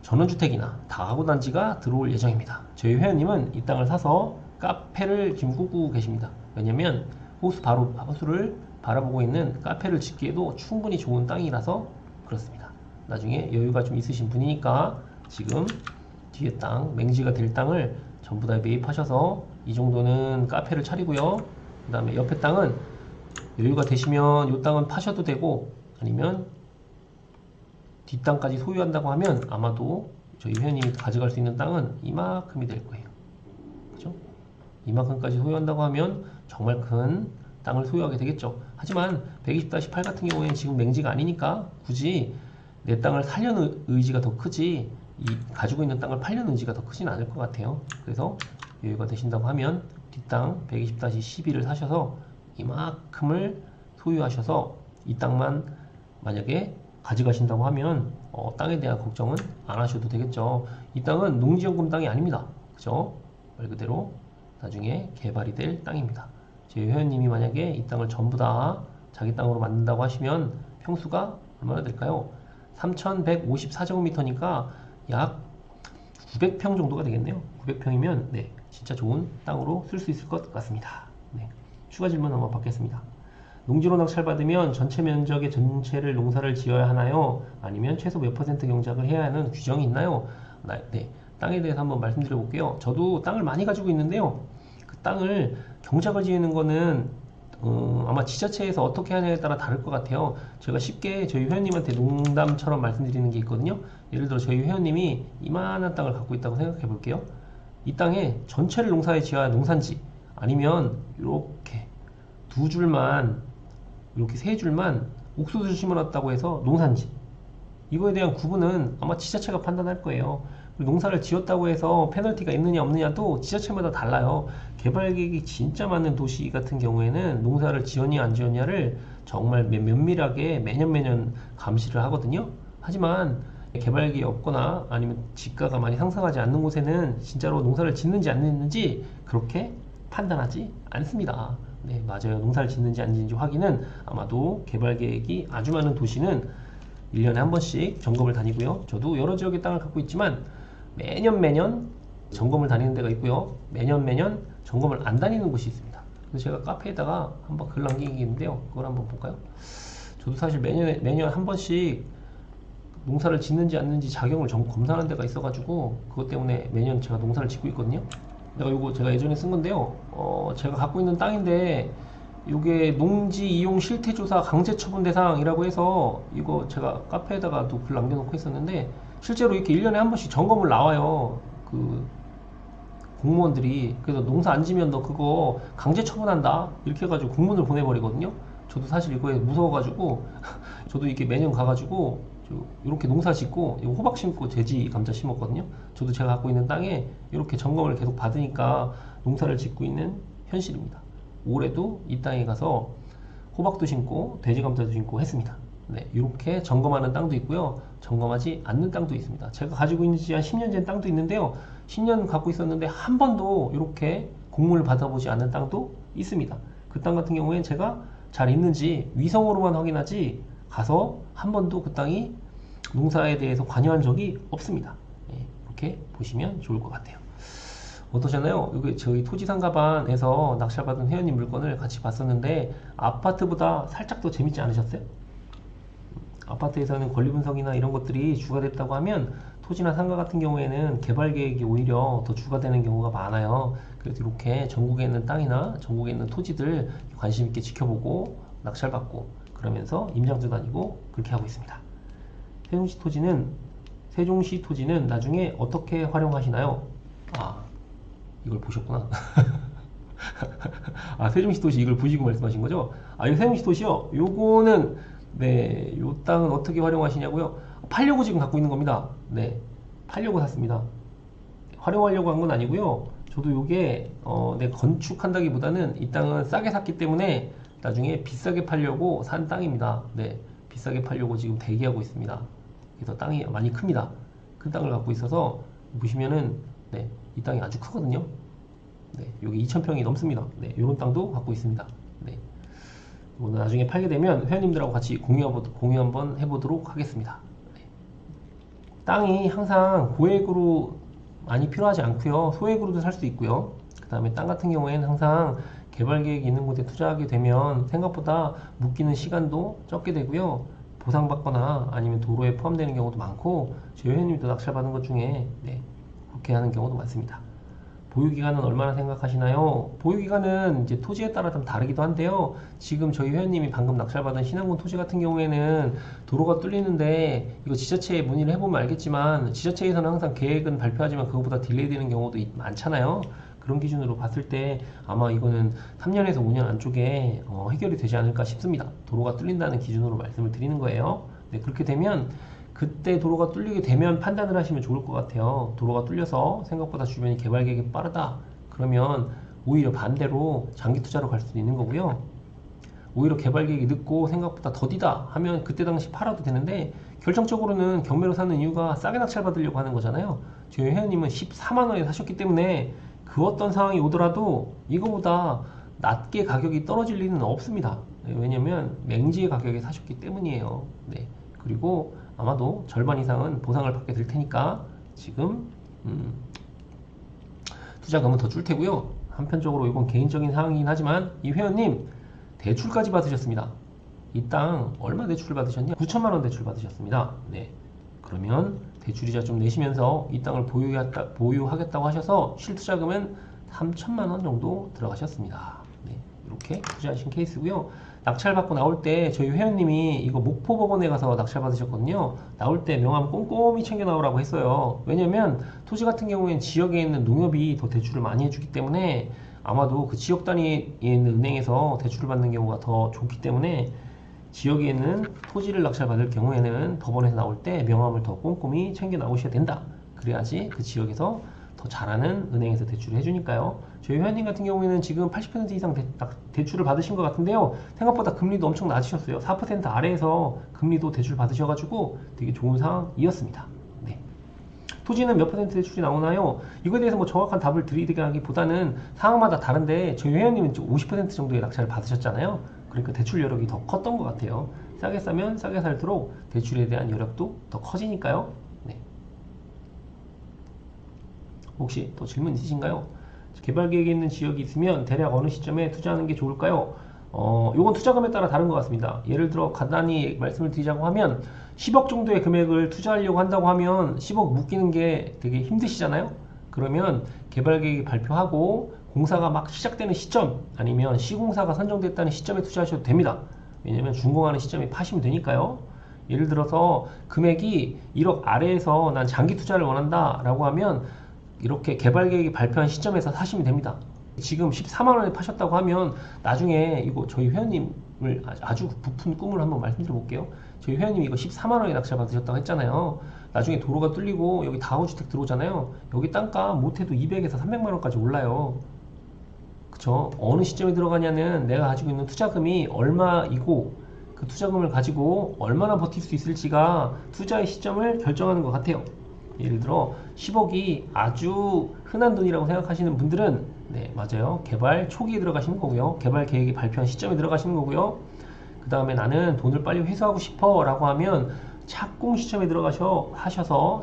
전원주택이나 다가구 단지가 들어올 예정입니다. 저희 회원님은 이 땅을 사서 카페를 지금 꾸고 계십니다. 왜냐면 호수를 바라보고 있는 카페를 짓기에도 충분히 좋은 땅이라서 그렇습니다. 나중에 여유가 좀 있으신 분이니까 지금 뒤에 땅, 맹지가 될 땅을 전부 다 매입하셔서 이 정도는 카페를 차리고요. 그 다음에 옆에 땅은 여유가 되시면 이 땅은 파셔도 되고 아니면 뒷땅까지 소유한다고 하면 아마도 저희 회원님이 가져갈 수 있는 땅은 이만큼이 될 거예요. 그죠? 이만큼까지 소유한다고 하면 정말 큰 땅을 소유하게 되겠죠. 하지만 120-8 같은 경우에는 지금 맹지가 아니니까 굳이 내 땅을 살려는 의지가 더 크지 이 가지고 있는 땅을 팔려는 의지가 더 크진 않을 것 같아요. 그래서 여유가 되신다고 하면 뒷땅 120-12를 사셔서 이만큼을 소유하셔서 이 땅만 만약에 가져가신다고 하면 땅에 대한 걱정은 안 하셔도 되겠죠. 이 땅은 농지연금 땅이 아닙니다. 그죠? 말 그대로 나중에 개발이 될 땅입니다. 제 회원님이 만약에 이 땅을 전부 다 자기 땅으로 만든다고 하시면 평수가 얼마나 될까요? 3154제곱미터니까 약 900평 정도가 되겠네요. 900평이면 네, 진짜 좋은 땅으로 쓸 수 있을 것 같습니다. 네, 추가 질문 한번 받겠습니다. 농지로 낙찰받으면 전체 면적의 전체를 농사를 지어야 하나요? 아니면 최소 몇 % 경작을 해야 하는 규정이 있나요? 네, 땅에 대해서 한번 말씀드려 볼게요. 저도 땅을 많이 가지고 있는데요. 그 땅을 경작을 지으는 거는 아마 지자체에서 어떻게 하냐에 따라 다를 것 같아요. 제가 쉽게 저희 회원님한테 농담처럼 말씀드리는 게 있거든요. 예를 들어 저희 회원님이 이만한 땅을 갖고 있다고 생각해 볼게요. 이 땅에 전체를 농사에 지어야 농산지 아니면 이렇게 두 줄만 이렇게 세 줄만 옥수수를 심어놨다고 해서 농산지 이거에 대한 구분은 아마 지자체가 판단할 거예요. 그리고 농사를 지었다고 해서 페널티가 있느냐 없느냐도 지자체마다 달라요. 개발계획이 진짜 많은 도시 같은 경우에는 농사를 지었냐 안 지었냐를 정말 면밀하게 매년 감시를 하거든요. 하지만 개발계획이 없거나 아니면 지가가 많이 상승하지 않는 곳에는 진짜로 농사를 짓는지 안 짓는지 그렇게 판단하지 않습니다. 네, 맞아요. 농사를 짓는지 안 짓는지 확인은 아마도 개발계획이 아주 많은 도시는 1년에 한 번씩 점검을 다니고요. 저도 여러 지역의 땅을 갖고 있지만 매년 점검을 다니는 데가 있고요. 매년 점검을 안 다니는 곳이 있습니다. 그래서 제가 카페에다가 한번 글 남긴 게 있는데요. 그걸 한번 볼까요? 저도 사실 매년 한 번씩 농사를 짓는지 않는지 자격을 검사하는 데가 있어가지고 그것 때문에 매년 제가 농사를 짓고 있거든요. 이거 제가 예전에 쓴 건데요. 제가 갖고 있는 땅인데 이게 농지 이용 실태조사 강제처분 대상이라고 해서 이거 제가 카페에다가도 글 남겨놓고 있었는데 실제로 이렇게 1년에 한 번씩 점검을 나와요. 그 공무원들이. 그래서 농사 안 지면 너 그거 강제처분한다 이렇게 해가지고 공문을 보내버리거든요. 저도 사실 이거에 무서워가지고 저도 이렇게 매년 가가지고 이렇게 농사 짓고 호박 심고 돼지 감자 심었거든요. 저도 제가 갖고 있는 땅에 이렇게 점검을 계속 받으니까 농사를 짓고 있는 현실입니다. 올해도 이 땅에 가서 호박도 심고 돼지 감자도 심고 했습니다. 네, 이렇게 점검하는 땅도 있고요. 점검하지 않는 땅도 있습니다. 제가 가지고 있는 지 한 10년 된 땅도 있는데요. 10년 갖고 있었는데 한 번도 이렇게 공문을 받아보지 않은 땅도 있습니다. 그 땅 같은 경우에는 제가 잘 있는지 위성으로만 확인하지 가서 한 번도 그 땅이 농사에 대해서 관여한 적이 없습니다. 예, 이렇게 보시면 좋을 것 같아요. 어떠셨나요? 여기 저희 토지상가반에서 낙찰받은 회원님 물건을 같이 봤었는데 아파트보다 살짝 더 재밌지 않으셨어요? 아파트에서는 권리 분석이나 이런 것들이 주가 됐다고 하면 토지나 상가 같은 경우에는 개발 계획이 오히려 더 주가 되는 경우가 많아요. 그래서 이렇게 전국에 있는 땅이나 전국에 있는 토지들 관심 있게 지켜보고 낙찰받고 그러면서 임장도 다니고 그렇게 하고 있습니다. 세종시 토지는 나중에 어떻게 활용하시나요? 아, 이걸 보셨구나. 아, 세종시 도시 이걸 보시고 말씀하신 거죠? 아, 이 세종시 도시요? 요거는 네, 요 땅은 어떻게 활용하시냐고요? 팔려고 지금 갖고 있는 겁니다. 네, 팔려고 샀습니다. 활용하려고 한 건 아니고요. 저도 요게 내 건축한다기보다는 이 땅은 싸게 샀기 때문에 나중에 비싸게 팔려고 산 땅입니다. 네, 비싸게 팔려고 지금 대기하고 있습니다. 그래서 땅이 많이 큽니다. 큰 땅을 갖고 있어서 보시면은 네, 이 땅이 아주 크거든요. 네, 여기 2,000평이 넘습니다. 네, 이런 땅도 갖고 있습니다. 네, 오늘 나중에 팔게 되면 회원님들하고 같이 공유 한번 해보도록 하겠습니다. 네. 땅이 항상 고액으로 많이 필요하지 않고요. 소액으로도 살 수 있고요. 그 다음에 땅 같은 경우에는 항상 개발 계획이 있는 곳에 투자하게 되면 생각보다 묶이는 시간도 적게 되고요. 보상받거나 아니면 도로에 포함되는 경우도 많고 저희 회원님도 낙찰받은 것 중에 네, 그렇게 하는 경우도 많습니다. 보유기간은 얼마나 생각하시나요? 보유기간은 이제 토지에 따라 좀 다르기도 한데요. 지금 저희 회원님이 방금 낙찰받은 신안군 토지 같은 경우에는 도로가 뚫리는데 이거 지자체에 문의를 해보면 알겠지만 지자체에서는 항상 계획은 발표하지만 그거보다 딜레이 되는 경우도 많잖아요. 그런 기준으로 봤을 때 아마 이거는 3년에서 5년 안쪽에 해결이 되지 않을까 싶습니다. 도로가 뚫린다는 기준으로 말씀을 드리는 거예요. 네, 그렇게 되면 그때 도로가 뚫리게 되면 판단을 하시면 좋을 것 같아요. 도로가 뚫려서 생각보다 주변이 개발 계획이 빠르다. 그러면 오히려 반대로 장기 투자로 갈 수도 있는 거고요. 오히려 개발 계획이 늦고 생각보다 더디다 하면 그때 당시 팔아도 되는데 결정적으로는 경매로 사는 이유가 싸게 낙찰 받으려고 하는 거잖아요. 저희 회원님은 14만 원에 사셨기 때문에 그 어떤 상황이 오더라도 이거보다 낮게 가격이 떨어질 리는 없습니다. 왜냐면 맹지의 가격에 사셨기 때문이에요. 네. 그리고 아마도 절반 이상은 보상을 받게 될 테니까 지금 투자금은 더 줄 테고요. 한편적으로 이건 개인적인 상황이긴 하지만 이 회원님 대출까지 받으셨습니다. 이 땅 얼마 대출을 받으셨냐? 9천만 원 대출 받으셨습니다. 네. 그러면 대출이자 좀 내시면서 이 땅을 보유하겠다고 하셔서 실투자금은 3천만 원 정도 들어가셨습니다. 네. 이렇게 투자하신 케이스고요. 낙찰 받고 나올 때 저희 회원님이 이거 목포법원에 가서 낙찰 받으셨거든요. 나올 때 명함 꼼꼼히 챙겨 나오라고 했어요. 왜냐면 토지 같은 경우에는 지역에 있는 농협이 더 대출을 많이 해주기 때문에 아마도 그 지역 단위에 있는 은행에서 대출을 받는 경우가 더 좋기 때문에 지역에 있는 토지를 낙찰 받을 경우에는 법원에서 나올 때 명함을 더 꼼꼼히 챙겨 나오셔야 된다. 그래야지 그 지역에서 더 잘하는 은행에서 대출을 해주니까요. 저희 회원님 같은 경우에는 지금 80% 이상 대출을 받으신 것 같은데요. 생각보다 금리도 엄청 낮으셨어요. 4% 아래에서 금리도 대출 받으셔가지고 되게 좋은 상황이었습니다. 네. 토지는 몇 퍼센트 대출이 나오나요? 이거에 대해서 뭐 정확한 답을 드리기보다는 상황마다 다른데 저희 회원님은 50% 정도의 낙찰을 받으셨잖아요. 그러니까 대출 여력이 더 컸던 것 같아요. 싸게 싸면 싸게 살도록 대출에 대한 여력도 더 커지니까요. 네. 혹시 또 질문 있으신가요? 개발 계획에 있는 지역이 있으면 대략 어느 시점에 투자하는 게 좋을까요? 요건 투자금에 따라 다른 것 같습니다. 예를 들어 간단히 말씀을 드리자고 하면 10억 정도의 금액을 투자하려고 한다고 하면 10억 묶이는 게 되게 힘드시잖아요. 그러면 개발 계획이 발표하고 공사가 막 시작되는 시점 아니면 시공사가 선정됐다는 시점에 투자하셔도 됩니다. 왜냐면 준공하는 시점에 파시면 되니까요. 예를 들어서 금액이 1억 아래에서 난 장기 투자를 원한다 라고 하면 이렇게 개발 계획이 발표한 시점에서 사시면 됩니다. 지금 14만 원에 파셨다고 하면 나중에 이거 저희 회원님을 아주 부푼 꿈을 한번 말씀드려 볼게요. 저희 회원님이 이거 14만 원에 낙찰 받으셨다고 했잖아요. 나중에 도로가 뚫리고 여기 다우주택 들어오잖아요. 여기 땅값 못해도 200에서 300만 원까지 올라요. 그쵸? 어느 시점에 들어가냐는 내가 가지고 있는 투자금이 얼마이고 그 투자금을 가지고 얼마나 버틸 수 있을지가 투자의 시점을 결정하는 것 같아요. 예를 들어 10억이 아주 흔한 돈이라고 생각하시는 분들은 네, 맞아요. 개발 초기에 들어가시는 거고요. 개발 계획이 발표한 시점에 들어가시는 거고요. 그 다음에 나는 돈을 빨리 회수하고 싶어 라고 하면 착공 시점에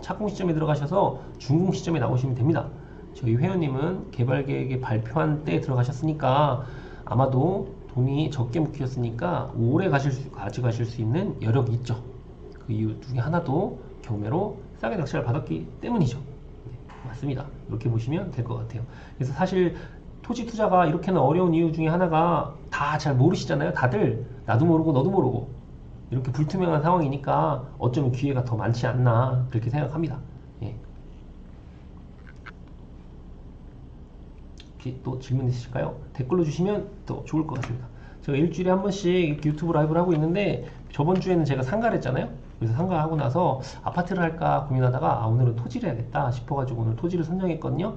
착공 시점에 들어가셔서 준공 시점에 나오시면 됩니다. 저희 회원님은 개발 계획이 발표한 때에 들어가셨으니까 아마도 돈이 적게 묶이셨으니까 오래 가져가실 수 있는 여력이 있죠. 그 이유 중에 하나도 경매로 싸게 낙찰을 받았기 때문이죠. 네, 맞습니다. 이렇게 보시면 될 것 같아요. 그래서 사실 토지 투자가 이렇게는 어려운 이유 중에 하나가 다 잘 모르시잖아요. 다들 나도 모르고 너도 모르고 이렇게 불투명한 상황이니까 어쩌면 기회가 더 많지 않나 그렇게 생각합니다. 예. 혹시 또 질문 있으실까요? 댓글로 주시면 더 좋을 것 같습니다. 제가 일주일에 한 번씩 유튜브 라이브를 하고 있는데 저번 주에는 제가 상가를 했잖아요. 그래서 상가하고 나서 아파트를 할까 고민하다가 오늘은 토지를 해야겠다 싶어가지고 오늘 토지를 선정했거든요.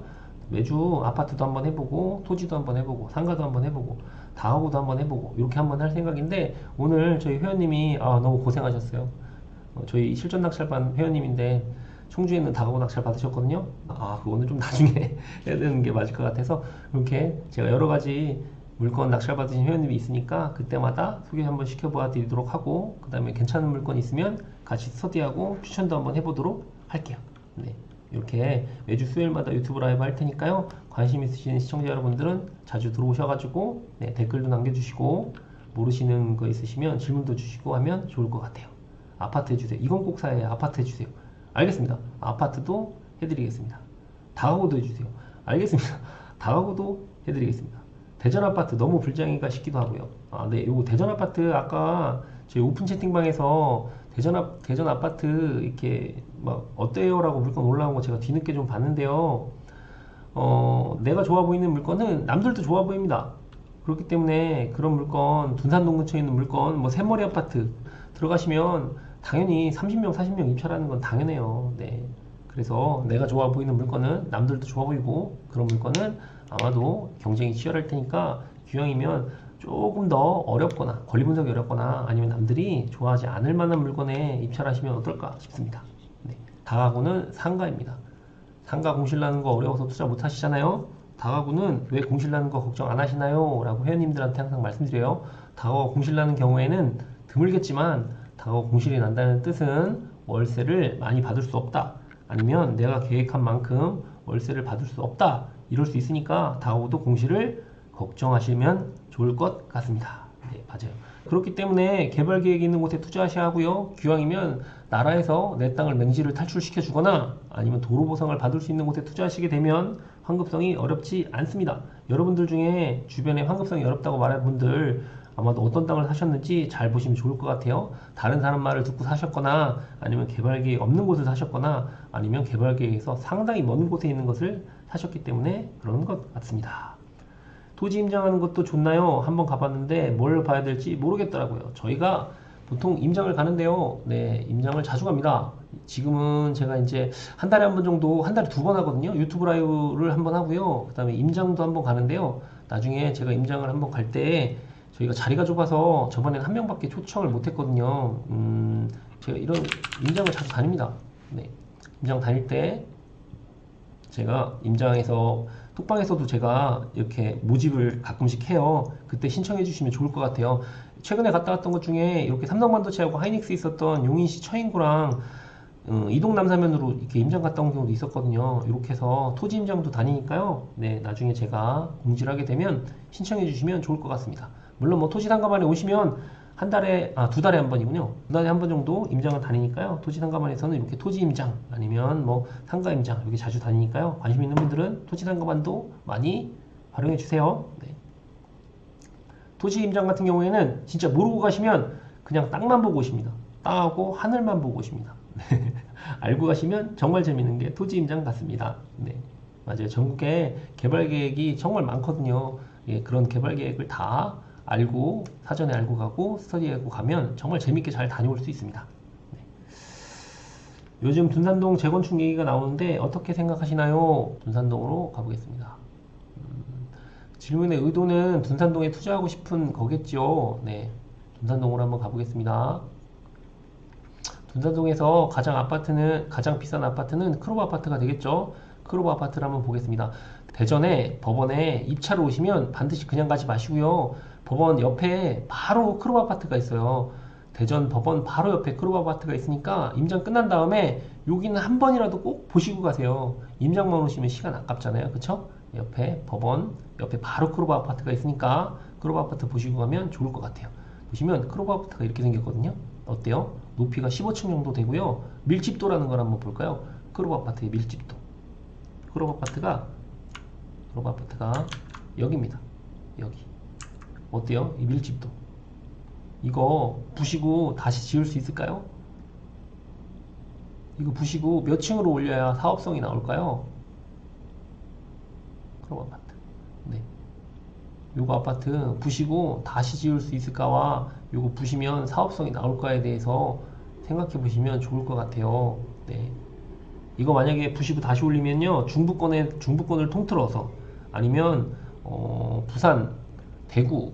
매주 아파트도 한번 해보고 토지도 한번 해보고 상가도 한번 해보고 다가구도 한번 해보고 이렇게 한번 할 생각인데 오늘 저희 회원님이 너무 고생하셨어요. 저희 실전 낙찰반 회원님인데 청주에 있는 다가구 낙찰 받으셨거든요. 그거는 좀 나중에 해야 되는 게 맞을 것 같아서 이렇게 제가 여러 가지 물건 낙찰 받으신 회원님이 있으니까 그때마다 소개 한번 시켜봐 드리도록 하고 그 다음에 괜찮은 물건 있으면 같이 스터디하고 추천도 한번 해보도록 할게요. 네. 이렇게 매주 수요일마다 유튜브 라이브 할 테니까요. 관심 있으신 시청자 여러분들은 자주 들어오셔가지고 네, 댓글도 남겨주시고 모르시는 거 있으시면 질문도 주시고 하면 좋을 것 같아요. 아파트 해주세요. 이건 꼭 사야 해요. 아파트 해주세요. 알겠습니다. 아파트도 해드리겠습니다. 다가구도 해주세요. 알겠습니다. 다가구도 해드리겠습니다. 대전 아파트 너무 불장이가 싶기도 하고요. 네, 요거 대전 아파트 아까 저희 오픈 채팅방에서 대전 아파트 이렇게 막 어때요라고 물건 올라온 거 제가 뒤늦게 좀 봤는데요. 내가 좋아 보이는 물건은 남들도 좋아 보입니다. 그렇기 때문에 그런 물건 둔산동 근처에 있는 물건 뭐 샘머리 아파트 들어가시면 당연히 30명 40명 입찰하는 건 당연해요. 네. 그래서 내가 좋아 보이는 물건은 남들도 좋아 보이고 그런 물건은 아마도 경쟁이 치열할 테니까 기왕이면 조금 더 어렵거나 권리 분석이 어렵거나 아니면 남들이 좋아하지 않을 만한 물건에 입찰하시면 어떨까 싶습니다. 네. 다가구는 상가입니다. 상가 공실 나는 거 어려워서 투자 못 하시잖아요. 다가구는 왜 공실 나는 거 걱정 안 하시나요? 라고 회원님들한테 항상 말씀드려요. 다가구 공실 나는 경우에는 드물겠지만 다가구 공실이 난다는 뜻은 월세를 많이 받을 수 없다. 아니면 내가 계획한 만큼 월세를 받을 수 없다. 이럴 수 있으니까 다가구도 공실을 걱정하시면 좋을 것 같습니다. 네, 맞아요. 그렇기 때문에 개발 계획이 있는 곳에 투자하셔야 하고요. 기왕이면 나라에서 내 땅을 맹지를 탈출시켜 주거나 아니면 도로 보상을 받을 수 있는 곳에 투자하시게 되면 환급성이 어렵지 않습니다. 여러분들 중에 주변에 환급성이 어렵다고 말하는 분들 아마도 어떤 땅을 사셨는지 잘 보시면 좋을 것 같아요. 다른 사람 말을 듣고 사셨거나 아니면 개발 계획 없는 곳을 사셨거나 아니면 개발 계획에서 상당히 먼 곳에 있는 것을 사셨기 때문에 그런 것 같습니다. 토지 임장하는 것도 좋나요? 한번 가봤는데 뭘 봐야 될지 모르겠더라고요. 저희가 보통 임장을 가는데요. 네, 임장을 자주 갑니다. 지금은 제가 이제 한 달에 한 번 정도, 한 달에 두 번 하거든요. 유튜브 라이브를 한 번 하고요. 그 다음에 임장도 한 번 가는데요. 나중에 제가 임장을 한 번 갈 때 저희가 자리가 좁아서 저번에는 한 명밖에 초청을 못 했거든요. 제가 이런 임장을 자주 다닙니다. 네, 임장 다닐 때 제가 임장에서 톡방에서도 제가 이렇게 모집을 가끔씩 해요. 그때 신청해 주시면 좋을 것 같아요. 최근에 갔다 왔던 것 중에 이렇게 삼성반도체하고 하이닉스 있었던 용인시 처인구랑 이동 남사면으로 이렇게 임장 갔다 온 경우도 있었거든요. 이렇게 해서 토지 임장도 다니니까요. 네, 나중에 제가 공지를 하게 되면 신청해 주시면 좋을 것 같습니다. 물론 뭐 토지 상가반에 오시면 한 달에, 두 달에 한 번이군요. 두 달에 한 번 정도 임장을 다니니까요. 토지 상가반에서는 이렇게 토지 임장 아니면 뭐 상가 임장 이렇게 자주 다니니까요. 관심 있는 분들은 토지 상가반도 많이 활용해 주세요. 네. 토지 임장 같은 경우에는 진짜 모르고 가시면 그냥 땅만 보고 오십니다. 땅하고 하늘만 보고 오십니다. 네. 알고 가시면 정말 재밌는 게 토지 임장 같습니다. 네. 맞아요. 전국에 개발 계획이 정말 많거든요. 예, 그런 개발 계획을 다 알고 사전에 알고 가고 스터디하고 가면 정말 재밌게 잘 다녀올 수 있습니다. 네. 요즘 둔산동 재건축 얘기가 나오는데 어떻게 생각하시나요? 둔산동으로 가보겠습니다. 질문의 의도는 둔산동에 투자하고 싶은 거겠죠. 네, 둔산동으로 한번 가보겠습니다. 둔산동에서 가장 비싼 아파트는 크로브 아파트가 되겠죠. 크로브 아파트를 한번 보겠습니다. 대전에 법원에 입찰을 오시면 반드시 그냥 가지 마시고요. 법원 옆에 바로 크로바 아파트가 있어요. 대전 법원 바로 옆에 크로바 아파트가 있으니까 임장 끝난 다음에 여기는 한 번이라도 꼭 보시고 가세요. 임장만 오시면 시간 아깝잖아요. 그쵸? 옆에 법원 옆에 바로 크로바 아파트가 있으니까 크로바 아파트 보시고 가면 좋을 것 같아요. 보시면 크로바 아파트가 이렇게 생겼거든요. 어때요? 높이가 15층 정도 되고요. 밀집도라는 걸 한번 볼까요? 크로바 아파트의 밀집도. 크로바 아파트가 여기입니다. 여기. 어때요? 이 밀집도. 이거 부시고 다시 지을 수 있을까요? 이거 부시고 몇 층으로 올려야 사업성이 나올까요? 크로바 아파트. 네. 요거 아파트 부시고 다시 지을 수 있을까와 요거 부시면 사업성이 나올까에 대해서 생각해 보시면 좋을 것 같아요. 네. 이거 만약에 부시고 다시 올리면요, 중부권을 통틀어서 아니면 부산, 대구,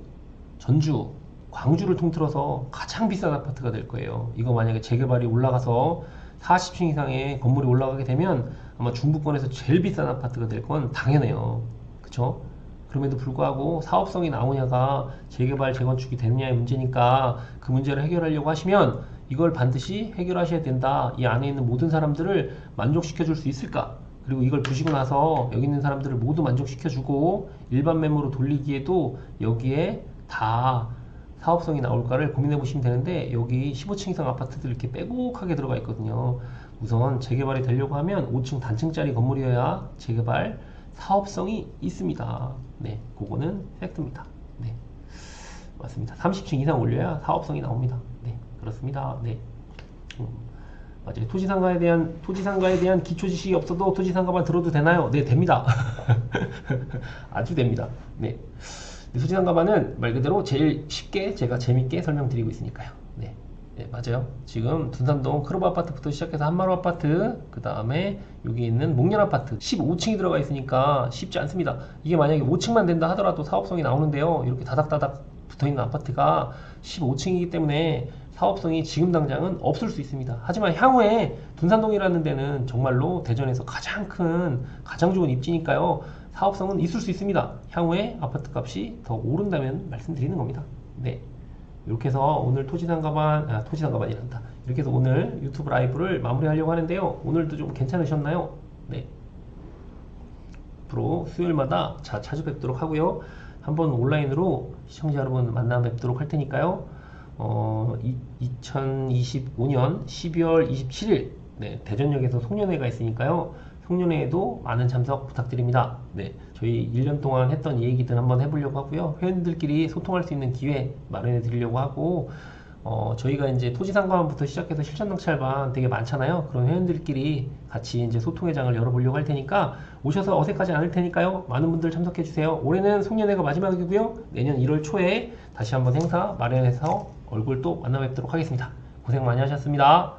전주, 광주를 통틀어서 가장 비싼 아파트가 될 거예요. 이거 만약에 재개발이 올라가서 40층 이상의 건물이 올라가게 되면 아마 중부권에서 제일 비싼 아파트가 될 건 당연해요. 그쵸? 그럼에도 불구하고 사업성이 나오냐가 재개발, 재건축이 되느냐의 문제니까 그 문제를 해결하려고 하시면 이걸 반드시 해결하셔야 된다. 이 안에 있는 모든 사람들을 만족시켜 줄 수 있을까? 그리고 이걸 부시고 나서 여기 있는 사람들을 모두 만족시켜 주고 일반 매물로 돌리기에도 여기에 다 사업성이 나올까를 고민해 보시면 되는데, 여기 15층 이상 아파트들 이렇게 빼곡하게 들어가 있거든요. 우선 재개발이 되려고 하면 5층 단층짜리 건물이어야 재개발 사업성이 있습니다. 네, 그거는 팩트입니다. 네, 맞습니다. 30층 이상 올려야 사업성이 나옵니다. 네, 그렇습니다. 네, 맞아요. 토지상가에 대한 기초 지식이 없어도 토지상가만 들어도 되나요? 네, 됩니다. 아주 됩니다. 네. 토지상가만은 말 그대로 제일 쉽게 제가 재밌게 설명드리고 있으니까요. 네, 네, 맞아요. 지금 둔산동 크로바 아파트부터 시작해서 한마루 아파트, 그 다음에 여기 있는 목련 아파트 15층이 들어가 있으니까 쉽지 않습니다. 이게 만약에 5층만 된다 하더라도 사업성이 나오는데요, 이렇게 다닥다닥 붙어있는 아파트가 15층이기 때문에 사업성이 지금 당장은 없을 수 있습니다. 하지만 향후에 둔산동이라는 데는 정말로 대전에서 가장 큰, 가장 좋은 입지니까요, 사업성은 있을 수 있습니다. 향후에 아파트 값이 더 오른다면 말씀드리는 겁니다. 네, 이렇게 해서 오늘 토지상가반이란다. 이렇게 해서 오늘 유튜브 라이브를 마무리하려고 하는데요, 오늘도 좀 괜찮으셨나요? 네, 앞으로 수요일마다 자주 뵙도록 하고요, 한번 온라인으로 시청자 여러분 만나 뵙도록 할 테니까요, 2025년 12월 27일 네, 대전역에서 송년회가 있으니까요, 송년회에도 많은 참석 부탁드립니다. 네, 저희 1년 동안 했던 얘기들 한번 해보려고 하고요, 회원들끼리 소통할 수 있는 기회 마련해 드리려고 하고, 저희가 이제 토지상가반부터 시작해서 실전낙찰반 되게 많잖아요. 그런 회원들끼리 같이 이제 소통의 장을 열어보려고 할 테니까 오셔서 어색하지 않을 테니까요, 많은 분들 참석해 주세요. 올해는 송년회가 마지막이고요, 내년 1월 초에 다시 한번 행사 마련해서 얼굴 또 만나 뵙도록 하겠습니다. 고생 많이 하셨습니다.